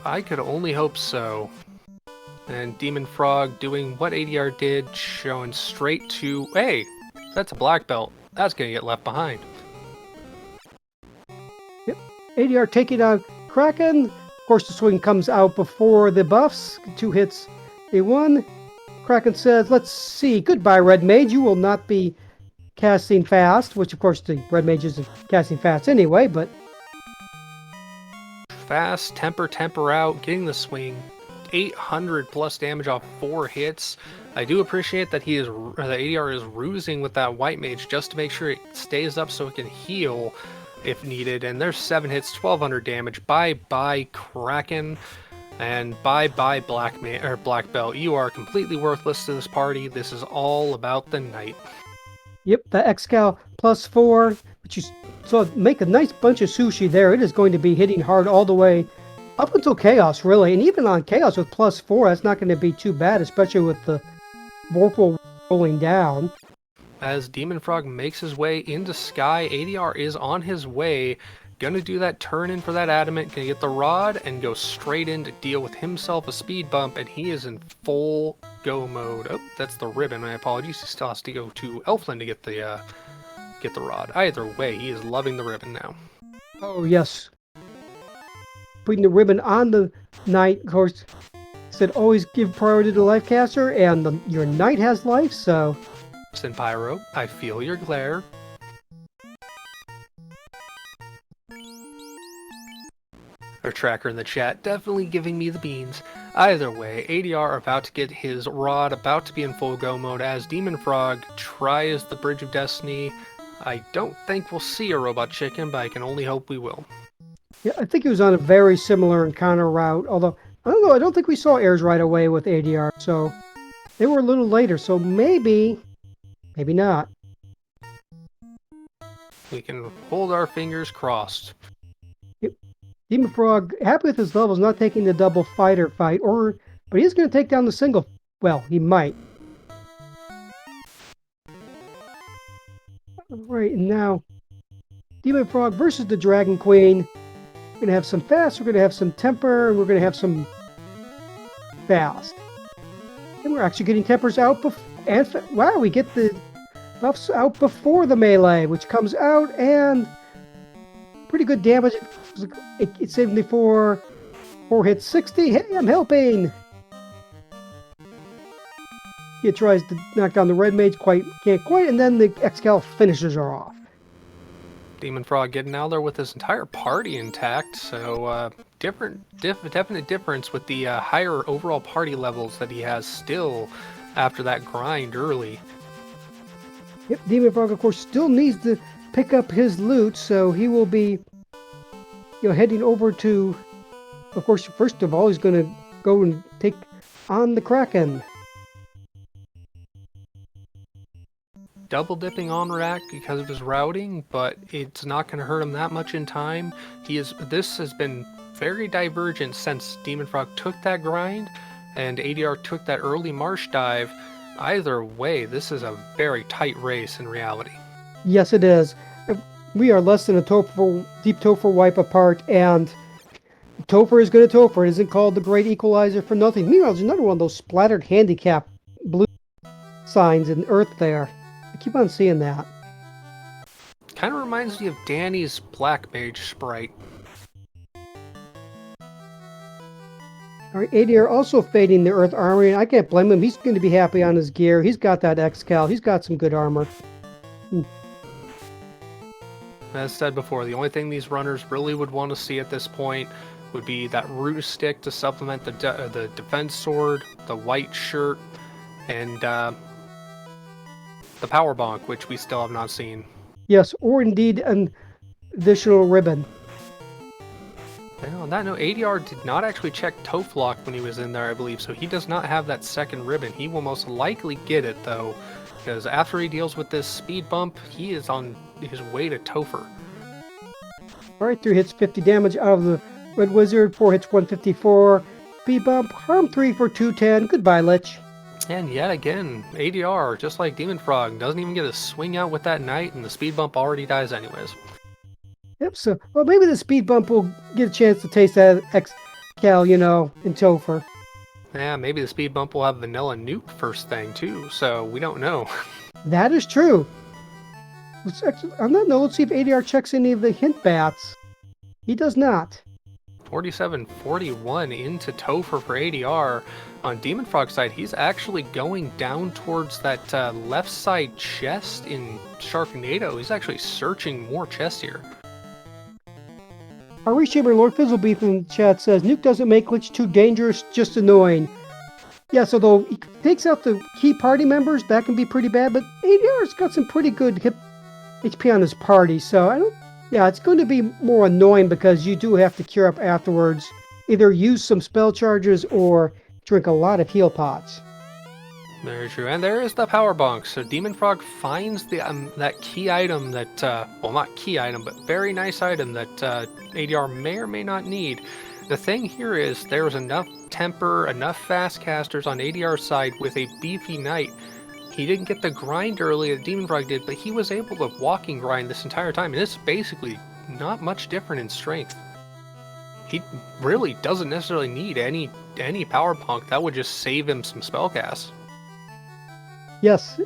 I could only hope so. And dem0nfr0g doing what ADR did, showing straight to... Hey, that's a black belt. That's going to get left behind. Yep, ADR taking on Kraken. Of course, the swing comes out before the buffs. 2 hits, they won. Kraken says, let's see. Goodbye, Red Mage. You will not be casting fast, which, of course, the Red Mage isn't casting fast anyway, but... Fast, temper out, getting the swing. 800 plus damage off 4 hits. I do appreciate that the ADR is rusing with that White Mage just to make sure it stays up so it can heal if needed. And there's 7 hits, 1200 damage. Bye-bye, Kraken. And bye-bye, Black Belt. You are completely worthless to this party. This is all about the Knight. Yep, the Excal +4, which you saw make a nice bunch of sushi there. It is going to be hitting hard all the way up until Chaos, really. And even on Chaos with +4, that's not going to be too bad, especially with the Waterfall rolling down. As dem0nfr0g makes his way into Sky, ADR is on his way. Gonna do that turn in for that Adamant, gonna get the Rod, and go straight in to deal with himself a speed bump, and he is in full go mode. Oh, that's the ribbon, my apologies. He still has to go to Elfland to get the Rod. Either way, he is loving the ribbon now. Oh, yes. Putting the ribbon on the Knight, of course, said always give priority to the life caster, and your Knight has life, so... Pyro, I feel your glare. Our tracker in the chat definitely giving me the beans. Either way, ADR about to get his Rod, about to be in full go mode as dem0nfr0g tries the Bridge of Destiny. I don't think we'll see a Robot Chicken, but I can only hope we will. Yeah, I think he was on a very similar encounter route, although, I don't know, I don't think we saw airs right away with ADR, so they were a little later, so maybe not. We can hold our fingers crossed. Yep. dem0nfr0g, happy with his levels, not taking the double fighter fight, but he's going to take down the single. Well, he might. Alright, and now, dem0nfr0g versus the Dragon Queen. We're going to have some fast, we're going to have some temper, and we're going to have some fast. And we're actually getting tempers out wow, we get the buffs out before the melee, which comes out, and pretty good damage. It saved me for 4 hits, 60. Hey, I'm helping! He tries to knock down the Red Mage, can't quite, and then the Excal finishes her off. dem0nfr0g getting out there with his entire party intact, so definite difference with the higher overall party levels that he has still after that grind early. Yep, dem0nfr0g, of course, still needs to pick up his loot, so he will be heading over to, of course, first of all, he's going to go and take on the Kraken. Double dipping on Rack because of his routing, but it's not going to hurt him that much in time. This has been very divergent since dem0nfr0g took that grind and ADR took that early marsh dive. Either way, this is a very tight race in reality. Yes, it is. We are less than a deep Topher wipe apart, and Topher is going to Topher. It isn't called the Great Equalizer for nothing. Meanwhile, there's another one of those splattered handicap blue signs in Earth there. I keep on seeing that. Kind of reminds me of Danny's Black Mage sprite. Alright, ADR also fading the Earth armor, and I can't blame him. He's going to be happy on his gear. He's got that Excal. He's got some good armor. As said before, the only thing these runners really would want to see at this point would be that root stick to supplement the defense sword, the white shirt, and the power bonk, which we still have not seen. Yes, or indeed an additional ribbon. Well, on that note, ADR did not actually check Toflock when he was in there, I believe, so he does not have that second ribbon. He will most likely get it, though, because after he deals with this speed bump, he is on his way to Topher. Alright, 3 hits, 50 damage out of the Red Wizard, 4 hits, 154. Speed bump, harm 3 for 210. Goodbye, Lich. And yet again, ADR, just like dem0nfr0g, doesn't even get a swing out with that knight, and the speed bump already dies anyways. Yep, so, well, maybe the speed bump will get a chance to taste that X-Cal, in Topher. Yeah, maybe the speed bump will have vanilla nuke first thing too, so we don't know. That is true. On that note, let's see if ADR checks any of the hint bats. He does not. 47-41 into Topher for ADR. On dem0nfr0g's side, he's actually going down towards that left side chest in Sharknado. He's actually searching more chests here. Our Reshaper Lord Fizzlebeef in the chat says, Nuke doesn't make glitch too dangerous, just annoying. Yes, although he takes out the key party members, that can be pretty bad, but ADR's got some pretty good HP on his party, so it's going to be more annoying because you do have to cure up afterwards. Either use some spell charges or drink a lot of heal pots. Very true. And there is the power bonk. So dem0nfr0g finds the that key item that, well, not key item, but very nice item that ADR may or may not need. The thing here is there's enough temper, enough fast casters on ADR's side with a beefy knight. He didn't get the grind early that dem0nfr0g did, but he was able to walking grind this entire time. And it's basically not much different in strength. He really doesn't necessarily need any power bonk. That would just save him some spell casts. Yes,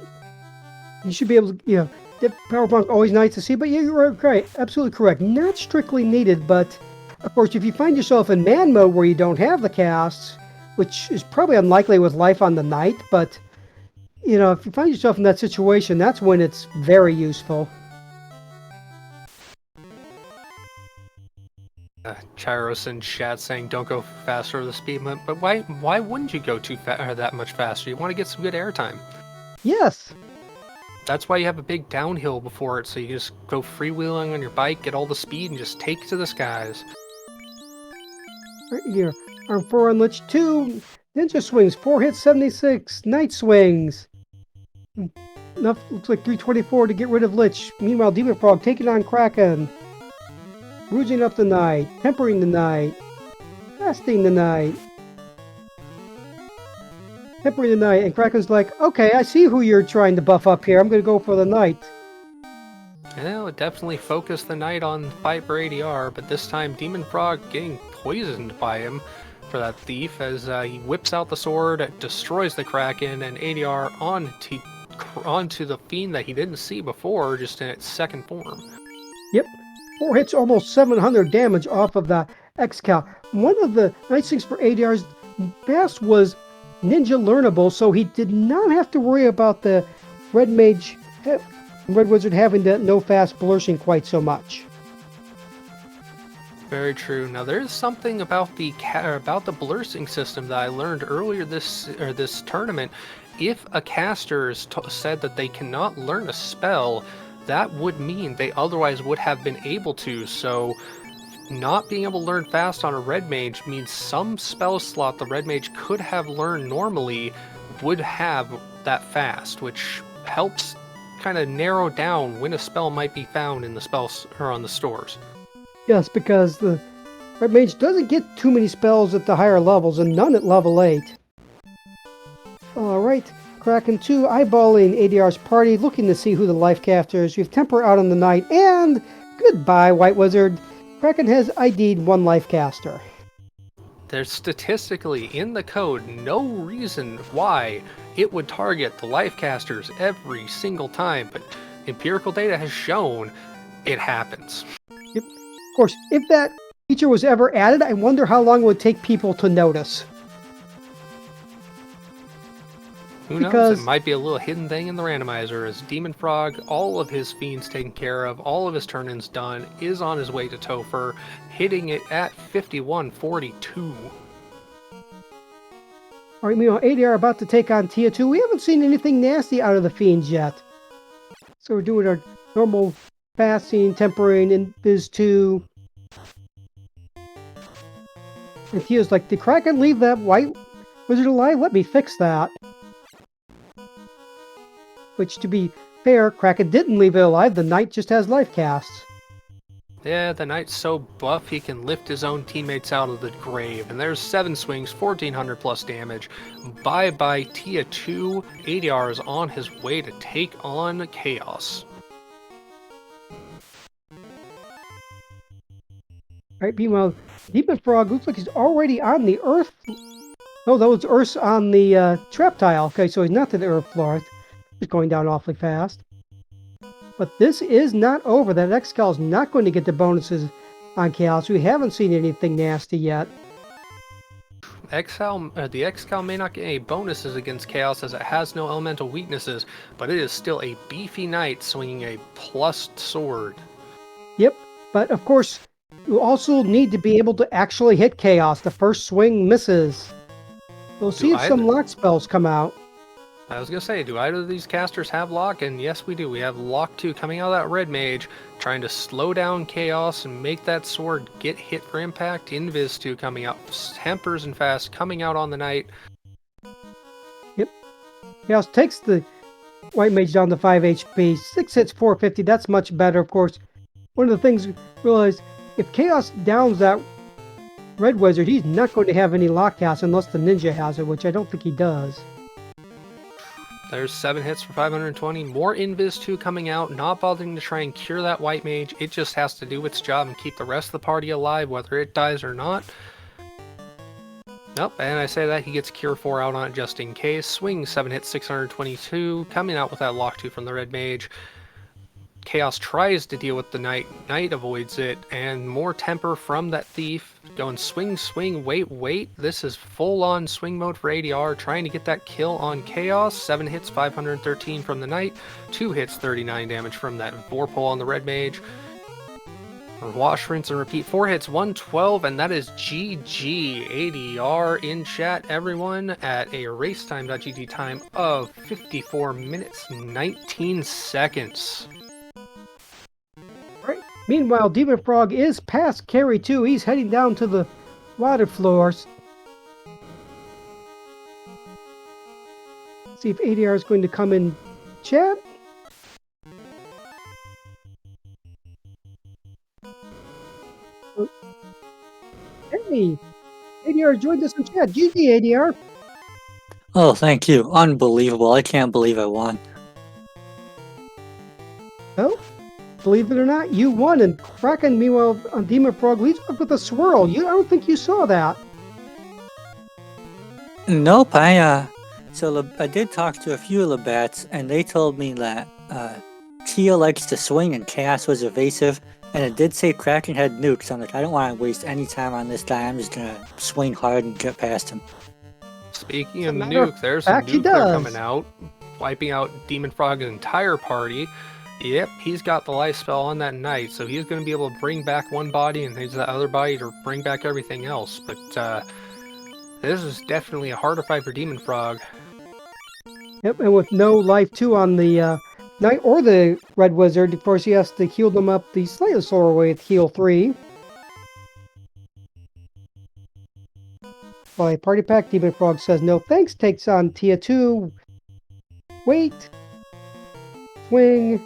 you should be able to, that power bonk always nice to see, but yeah, you're right, absolutely correct. Not strictly needed, but of course, if you find yourself in man mode where you don't have the casts, which is probably unlikely with life on the knight, but if you find yourself in that situation, that's when it's very useful. Chiros in chat saying don't go faster with the speed limit, but why wouldn't you go that much faster? You want to get some good airtime. Yes. That's why you have a big downhill before it, so you just go freewheeling on your bike, get all the speed, and just take it to the skies. Right here, Arm 4 on Lich 2, Ninja swings, 4 hits, 76, Knight swings. Enough, looks like 324 to get rid of Lich. Meanwhile, dem0nfr0g taking on Kraken. Bruising up the Knight, tempering the Knight, fasting the Knight. Tempering the Knight, and Kraken's like, okay, I see who you're trying to buff up here. I'm going to go for the Knight. Yeah, it definitely focused the Knight on fight for ADR, but this time dem0nfr0g getting poisoned by him for that thief as he whips out the sword, destroys the Kraken, and ADR onto the Fiend that he didn't see before, just in its second form. Yep. 4 hits, almost 700 damage off of the X-Cal. One of the nice things for ADR's best was ninja learnable, so he did not have to worry about the Red Wizard having to know fast blushing quite so much. Very true. Now there's something about the blursing system that I learned earlier this tournament. If a caster is said that they cannot learn a spell, that would mean they otherwise would have been able to. So not being able to learn fast on a red mage means some spell slot the red mage could have learned normally would have that fast, which helps kind of narrow down when a spell might be found in the spells or on the stores. Yes, because the red mage doesn't get too many spells at the higher levels, and none at level 8. Alright, Kraken 2 eyeballing ADR's party, looking to see who the life caster is. You have Temper out on the Knight, and goodbye, White Wizard. Kraken has ID'd one life caster. There's statistically in the code no reason why it would target the life casters every single time, but empirical data has shown it happens. Yep. Of course, if that feature was ever added, I wonder how long it would take people to notice. Who knows? It might be a little hidden thing in the randomizer as dem0nfr0g, all of his fiends taken care of, all of his turn-ins done, is on his way to Topher, hitting it at 51-42. Alright, meanwhile, ADR about to take on Tier 2. We haven't seen anything nasty out of the Fiends yet. So we're doing our normal fasting, tempering, and Biz 2. And Tia's like, did Kraken leave that White Wizard alive? Let me fix that. Which, to be fair, Kraken didn't leave it alive. The Knight just has life casts. Yeah, the knight's so buff he can lift his own teammates out of the grave. And there's 7 swings, 1400 plus damage. Bye-bye Tia 2. ADR is on his way to take on Chaos. Right, meanwhile, dem0nfr0g looks like he's already on the earth. Oh, those earth's on the trap tile. Okay, so he's not to the earth floor. He's going down awfully fast. But this is not over. That X-Cal is not going to get the bonuses on Chaos. We haven't seen anything nasty yet. The X-Cal may not get any bonuses against Chaos as it has no elemental weaknesses, but it is still a beefy knight swinging a plus sword. Yep, but of course, you also need to be able to actually hit Chaos. The first swing misses. We'll see if some lock spells come out. I was going to say, do either of these casters have lock? And yes, we do. We have lock 2 coming out of that red mage, trying to slow down Chaos and make that sword get hit for impact. Invis 2 coming out, tempers and fast coming out on the knight. Yep. Chaos takes the white mage down to 5 HP. 6 hits, 450. That's much better, of course. One of the things we realize, if Chaos downs that red wizard, he's not going to have any lock cast unless the ninja has it, which I don't think he does. There's 7 hits for 520. More Invis 2 coming out, not bothering to try and cure that white mage. It just has to do its job and keep the rest of the party alive, whether it dies or not. Nope, and I say that he gets Cure 4 out on it just in case. Swing 7 hits, 622, coming out with that Lock 2 from the red mage. Chaos tries to deal with the knight. Knight avoids it, and more temper from that thief. Going swing, swing, wait, wait. This is full-on swing mode for ADR, trying to get that kill on Chaos. 7 hits, 513 from the knight. 2 hits, 39 damage from that Vorpal on the red mage. Wash, rinse, and repeat. 4 hits, 112, and that is GG. ADR in chat, everyone, at a racetime.gg time of 54 minutes, 19 seconds. Right. Meanwhile, dem0nfr0g is past carry 2. He's heading down to the water floors. See if ADR is going to come in chat. Hey, ADR joined us in chat. GG, ADR. Oh, thank you. Unbelievable. I can't believe I won. Well, believe it or not, you won, and Kraken, meanwhile, on dem0nfr0g leads off with a swirl. I don't think you saw that. Nope, so I did talk to a few of the bats, and they told me that, Tia likes to swing and Chaos was evasive, and it did say Kraken had nukes. I'm like, I don't want to waste any time on this guy. I'm just gonna swing hard and get past him. Speaking of nuke, there's a nuke coming out, wiping out dem0nfr0g's entire party. Yep, he's got the life spell on that knight, so he's going to be able to bring back one body and use that other body to bring back everything else. But this is definitely a harder fight for dem0nfr0g. Yep, and with no life 2 on the knight or the red wizard, of course he has to heal them up the slightly slower way with heal 3. By party pack, dem0nfr0g says no thanks, takes on Tia 2. Wait. Swing.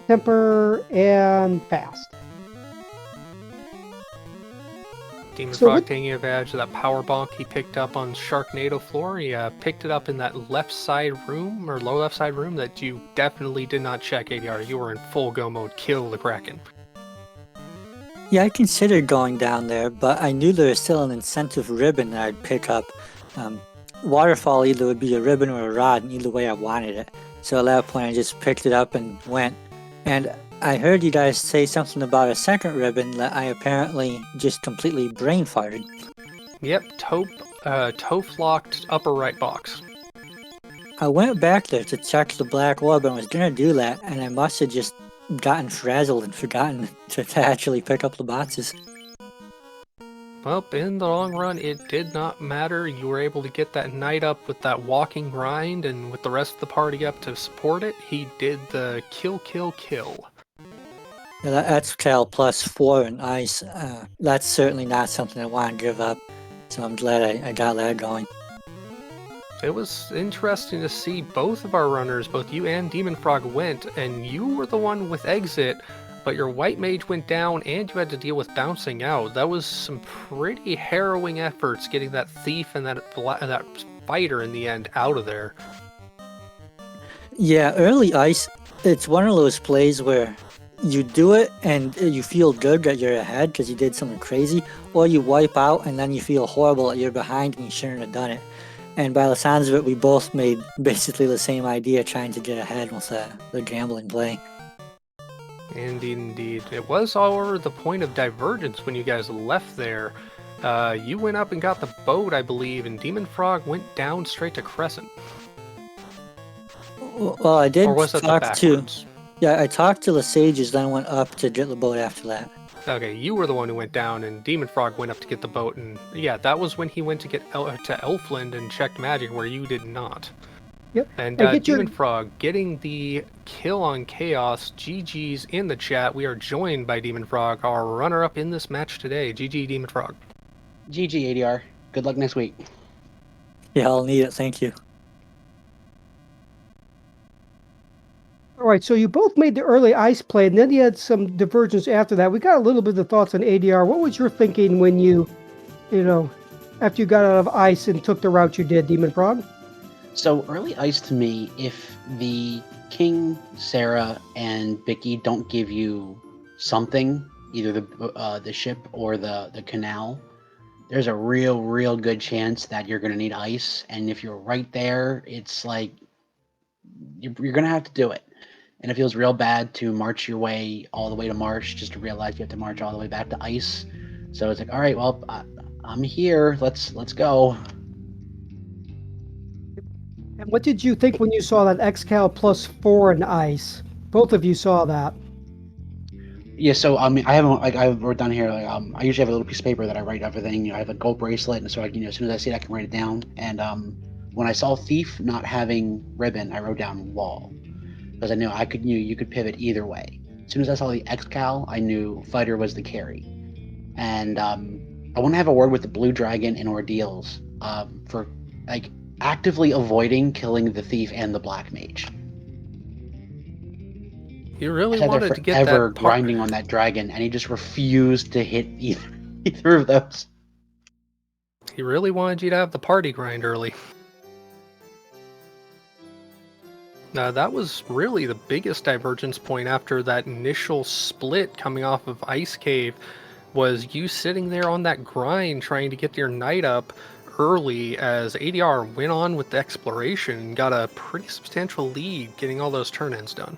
Temper, and fast. dem0nfr0g taking advantage of that power bonk he picked up on Sharknado floor. He picked it up in that left side room, or low left side room, that you definitely did not check, ADR. You were in full go mode. Kill the Kraken. Yeah, I considered going down there, but I knew there was still an incentive ribbon that I'd pick up. Waterfall either would be a ribbon or a rod, and either way I wanted it. So at that point I just picked it up and went. And I heard you guys say something about a second ribbon that I apparently just completely brain farted. Yep, Toph locked upper right box. I went back there to check the black orb and was gonna do that, and I must have just gotten frazzled and forgotten to actually pick up the boxes. Well, in the long run, it did not matter. You were able to get that knight up with that walking grind, and with the rest of the party up to support it, he did the kill, kill, kill. Yeah, that's Cal plus 4 in ice. That's certainly not something I want to give up, so I'm glad I got that going. It was interesting to see both of our runners, both you and dem0nfr0g, went, and you were the one with exit, but your white mage went down and you had to deal with bouncing out. That was some pretty harrowing efforts getting that thief and that fighter in the end out of there. Yeah, early ice, it's one of those plays where you do it and you feel good that you're ahead because you did something crazy, or you wipe out and then you feel horrible that you're behind and you shouldn't have done it. And by the sounds of it, we both made basically the same idea, trying to get ahead with the gambling play. Indeed. It was, however, the point of divergence when you guys left there. You went up and got the boat, I believe, and dem0nfr0g went down straight to Crescent. Well, I did Or was that the talk to... backwards? Yeah, I talked to the sages, then went up to get the boat after that. Okay, you were the one who went down, and dem0nfr0g went up to get the boat, and yeah, that was when he went to get to Elfland and checked magic, where you did not. Yep. And dem0nfr0g getting the kill on Chaos. GG's in the chat. We are joined by dem0nfr0g, our runner-up in this match today. GG, dem0nfr0g. GG, ADR. Good luck next week. Yeah, I'll need it, thank you. All right, so you both made the early ice play, and then you had some divergence after that. We got a little bit of thoughts on ADR. What was your thinking when you after you got out of ice and took the route you did, dem0nfr0g? So early ice to me, if the King, Sarah, and Bicky don't give you something, either the ship or the canal, there's a real good chance that you're going to need ice. And if you're right there, it's like you're going to have to do it. And it feels real bad to march your way all the way to Marsh just to realize you have to march all the way back to ice. So it's like, all right, well, I'm here. Let's go. And what did you think when you saw that Excal +4 in ice? Both of you saw that. Yeah, so I mean, I wrote down here. I usually have a little piece of paper that I write everything. I have a gold bracelet, and so as soon as I see it, I can write it down. And when I saw Thief not having ribbon, I wrote down wall because I knew you could pivot either way. As soon as I saw the Excal, I knew fighter was the carry. And I want to have a word with the blue dragon in Ordeals for actively avoiding killing the thief and the black mage. You really wanted to get that grinding on that dragon, and he just refused to hit either of those. He really wanted you to have the party grind early. Now, that was really the biggest divergence point after that initial split coming off of Ice Cave, was you sitting there on that grind trying to get your knight up early as ADR went on with the exploration and got a pretty substantial lead getting all those turn-ins done.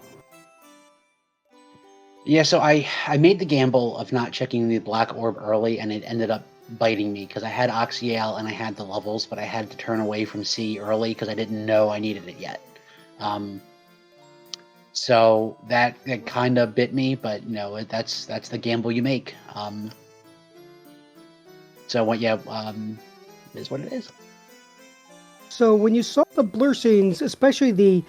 Yeah, so I made the gamble of not checking the black orb early, and it ended up biting me because I had Oxyale and I had the levels, but I had to turn away from C early because I didn't know I needed it yet. So that kind of bit me, but that's the gamble you make. So what? Yeah, is what it is. So when you saw the blur scenes, especially the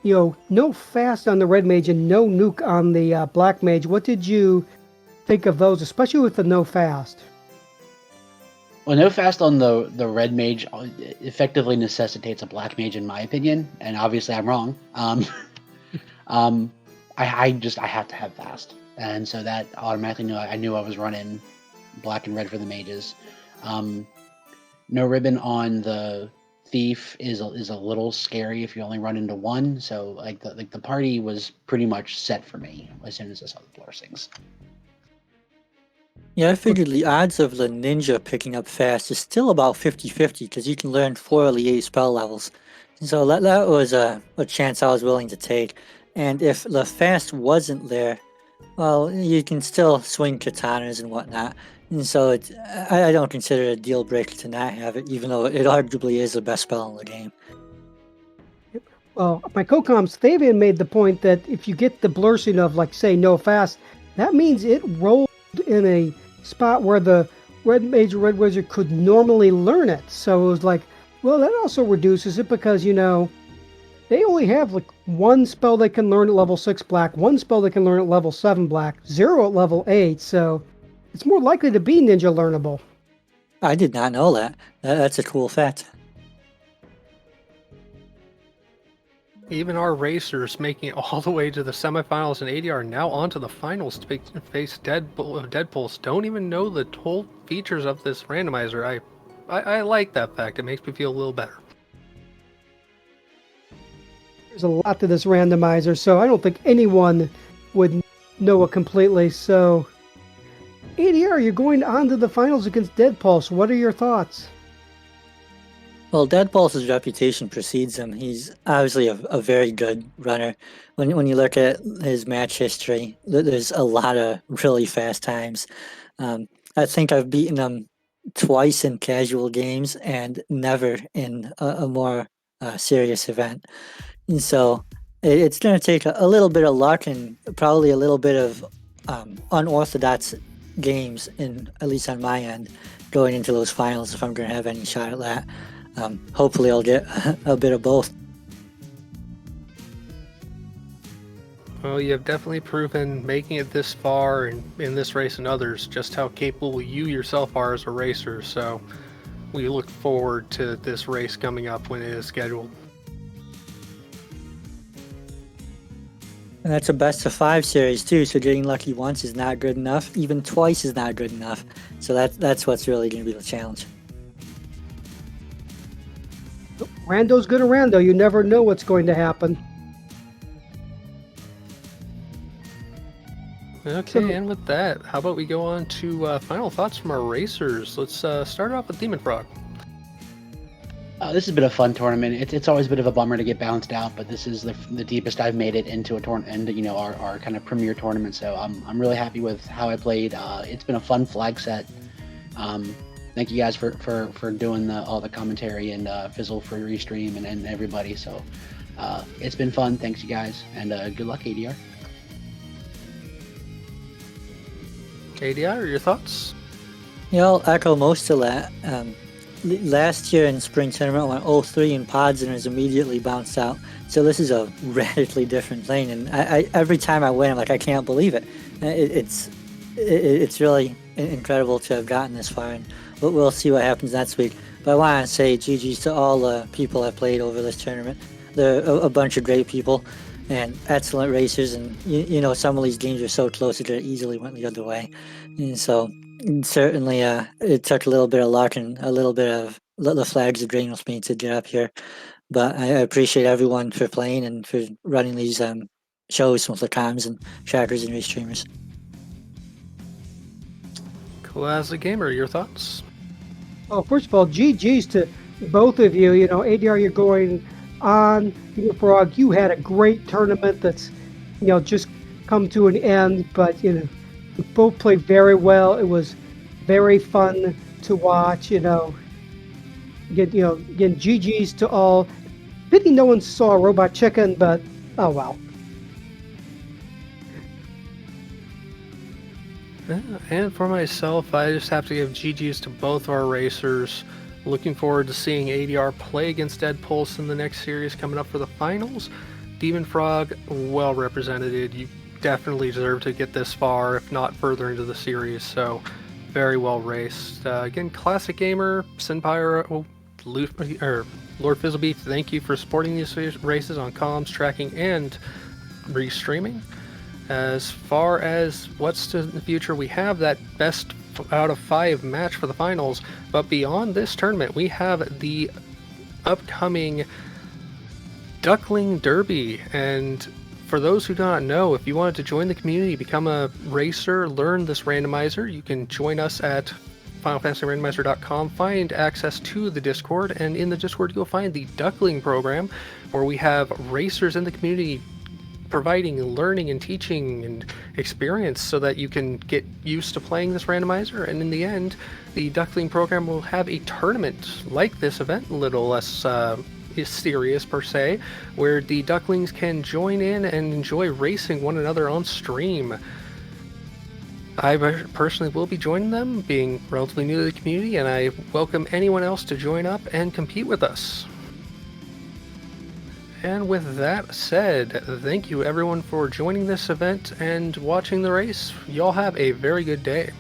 no fast on the red mage and no nuke on the black mage, what did you think of those, especially with the no fast? Well, no fast on the red mage effectively necessitates a black mage, in my opinion, and obviously I'm wrong. I have to have fast, and so that automatically I knew I was running black and red for the mages. No ribbon on the thief is a little scary if you only run into one. So the party was pretty much set for me as soon as I saw the blessings. Yeah, I figured the odds of the ninja picking up fast is still about 50-50 because you can learn 4 of the 8 spell levels. So that was a chance I was willing to take. And if the fast wasn't there, well, you can still swing katanas and whatnot. And so I don't consider it a deal breaker to not have it, even though it arguably is the best spell in the game. Well, my co-com Stavian made the point that if you get the blursing of, say, no fast, that means it rolled in a spot where the red mage or red wizard could normally learn it. So it was like, well, that also reduces it because, they only have one spell they can learn at level 6 black, one spell they can learn at level 7 black, 0 at level 8, so it's more likely to be ninja learnable. I did not know that. That's a cool fact. even our racers making it all the way to the semifinals and ADR now onto the finals to face Deadpulse don't even know the whole features of this randomizer. I like that fact. It makes me feel a little better. There's a lot to this randomizer, so I don't think anyone would know it completely. So, ADR, you're going on to the finals against Deadpulse. What are your thoughts? Well, Deadpulse's reputation precedes him. He's obviously a very good runner. When you look at his match history, there's a lot of really fast times. I think I've beaten him twice in casual games and never in a more serious event. And so it's going to take a little bit of luck and probably a little bit of unorthodox games, at least on my end, going into those finals if I'm going to have any shot at that. Hopefully I'll get a bit of both. Well, you have definitely proven making it this far in this race and others just how capable you yourself are as a racer. So we look forward to this race coming up when it is scheduled. And that's a best of 5 series too, so getting lucky once is not good enough. Even twice is not good enough. So that's what's really going to be the challenge. Rando's good to rando. You never know what's going to happen. Okay, and with that, how about we go on to final thoughts from our racers? Let's start off with dem0nfr0g. This has been a fun tournament. It's always a bit of a bummer to get bounced out, but this is the deepest I've made it into a tournament, and our kind of premier tournament. So I'm really happy with how I played. It's been a fun flag set. Thank you guys for doing all the commentary and Fizzle for restream and everybody. So it's been fun. Thanks you guys, and good luck, ADR. ADR, your thoughts? Yeah, I'll echo most of that. Last year in spring tournament went 0-3 in pods and was immediately bounced out. So this is a radically different thing, and I every time I win, I'm like, I can't believe it. It's really incredible to have gotten this far, and we'll see what happens next week. But I want to say GG's to all the people that played over this tournament. They're a bunch of great people and excellent racers, and some of these games are so close that it easily went the other way. And so certainly it took a little bit of luck and a little bit of the flags of grain with me to get up here. But I appreciate everyone for playing and for running these shows with the comms and trackers and restreamers. Classic Gamer, your thoughts? Oh, first of all, GG's to both of you. ADR, you're going on. dem0nfr0g, you had a great tournament that's, just come to an end. But, you both played very well. It was very fun to watch. Again, GG's to all. Pity no one saw Robot Chicken, but oh well. Yeah, and for myself, I just have to give GG's to both our racers. Looking forward to seeing ADR play against Deadpulse in the next series coming up for the finals. dem0nfr0g, well represented. You definitely deserve to get this far, if not further into the series, so very well raced. Again, Classic Gamer, Senpai, Lord Fizzlebeef, thank you for supporting these races on comms, tracking, and restreaming. As far as what's in the future, we have that best out of 5 match for the finals, but beyond this tournament, we have the upcoming Duckling Derby. And for those who do not know, if you wanted to join the community, become a racer, learn this randomizer, you can join us at FinalFantasyRandomizer.com, find access to the Discord, and in the Discord you'll find the Duckling program, where we have racers in the community providing learning and teaching and experience so that you can get used to playing this randomizer. And in the end, the Duckling program will have a tournament like this event, a little less serious per se, where the Ducklings can join in and enjoy racing one another on stream. I personally will be joining them, being relatively new to the community, and I welcome anyone else to join up and compete with us. And with that said, thank you everyone for joining this event and watching the race. Y'all have a very good day.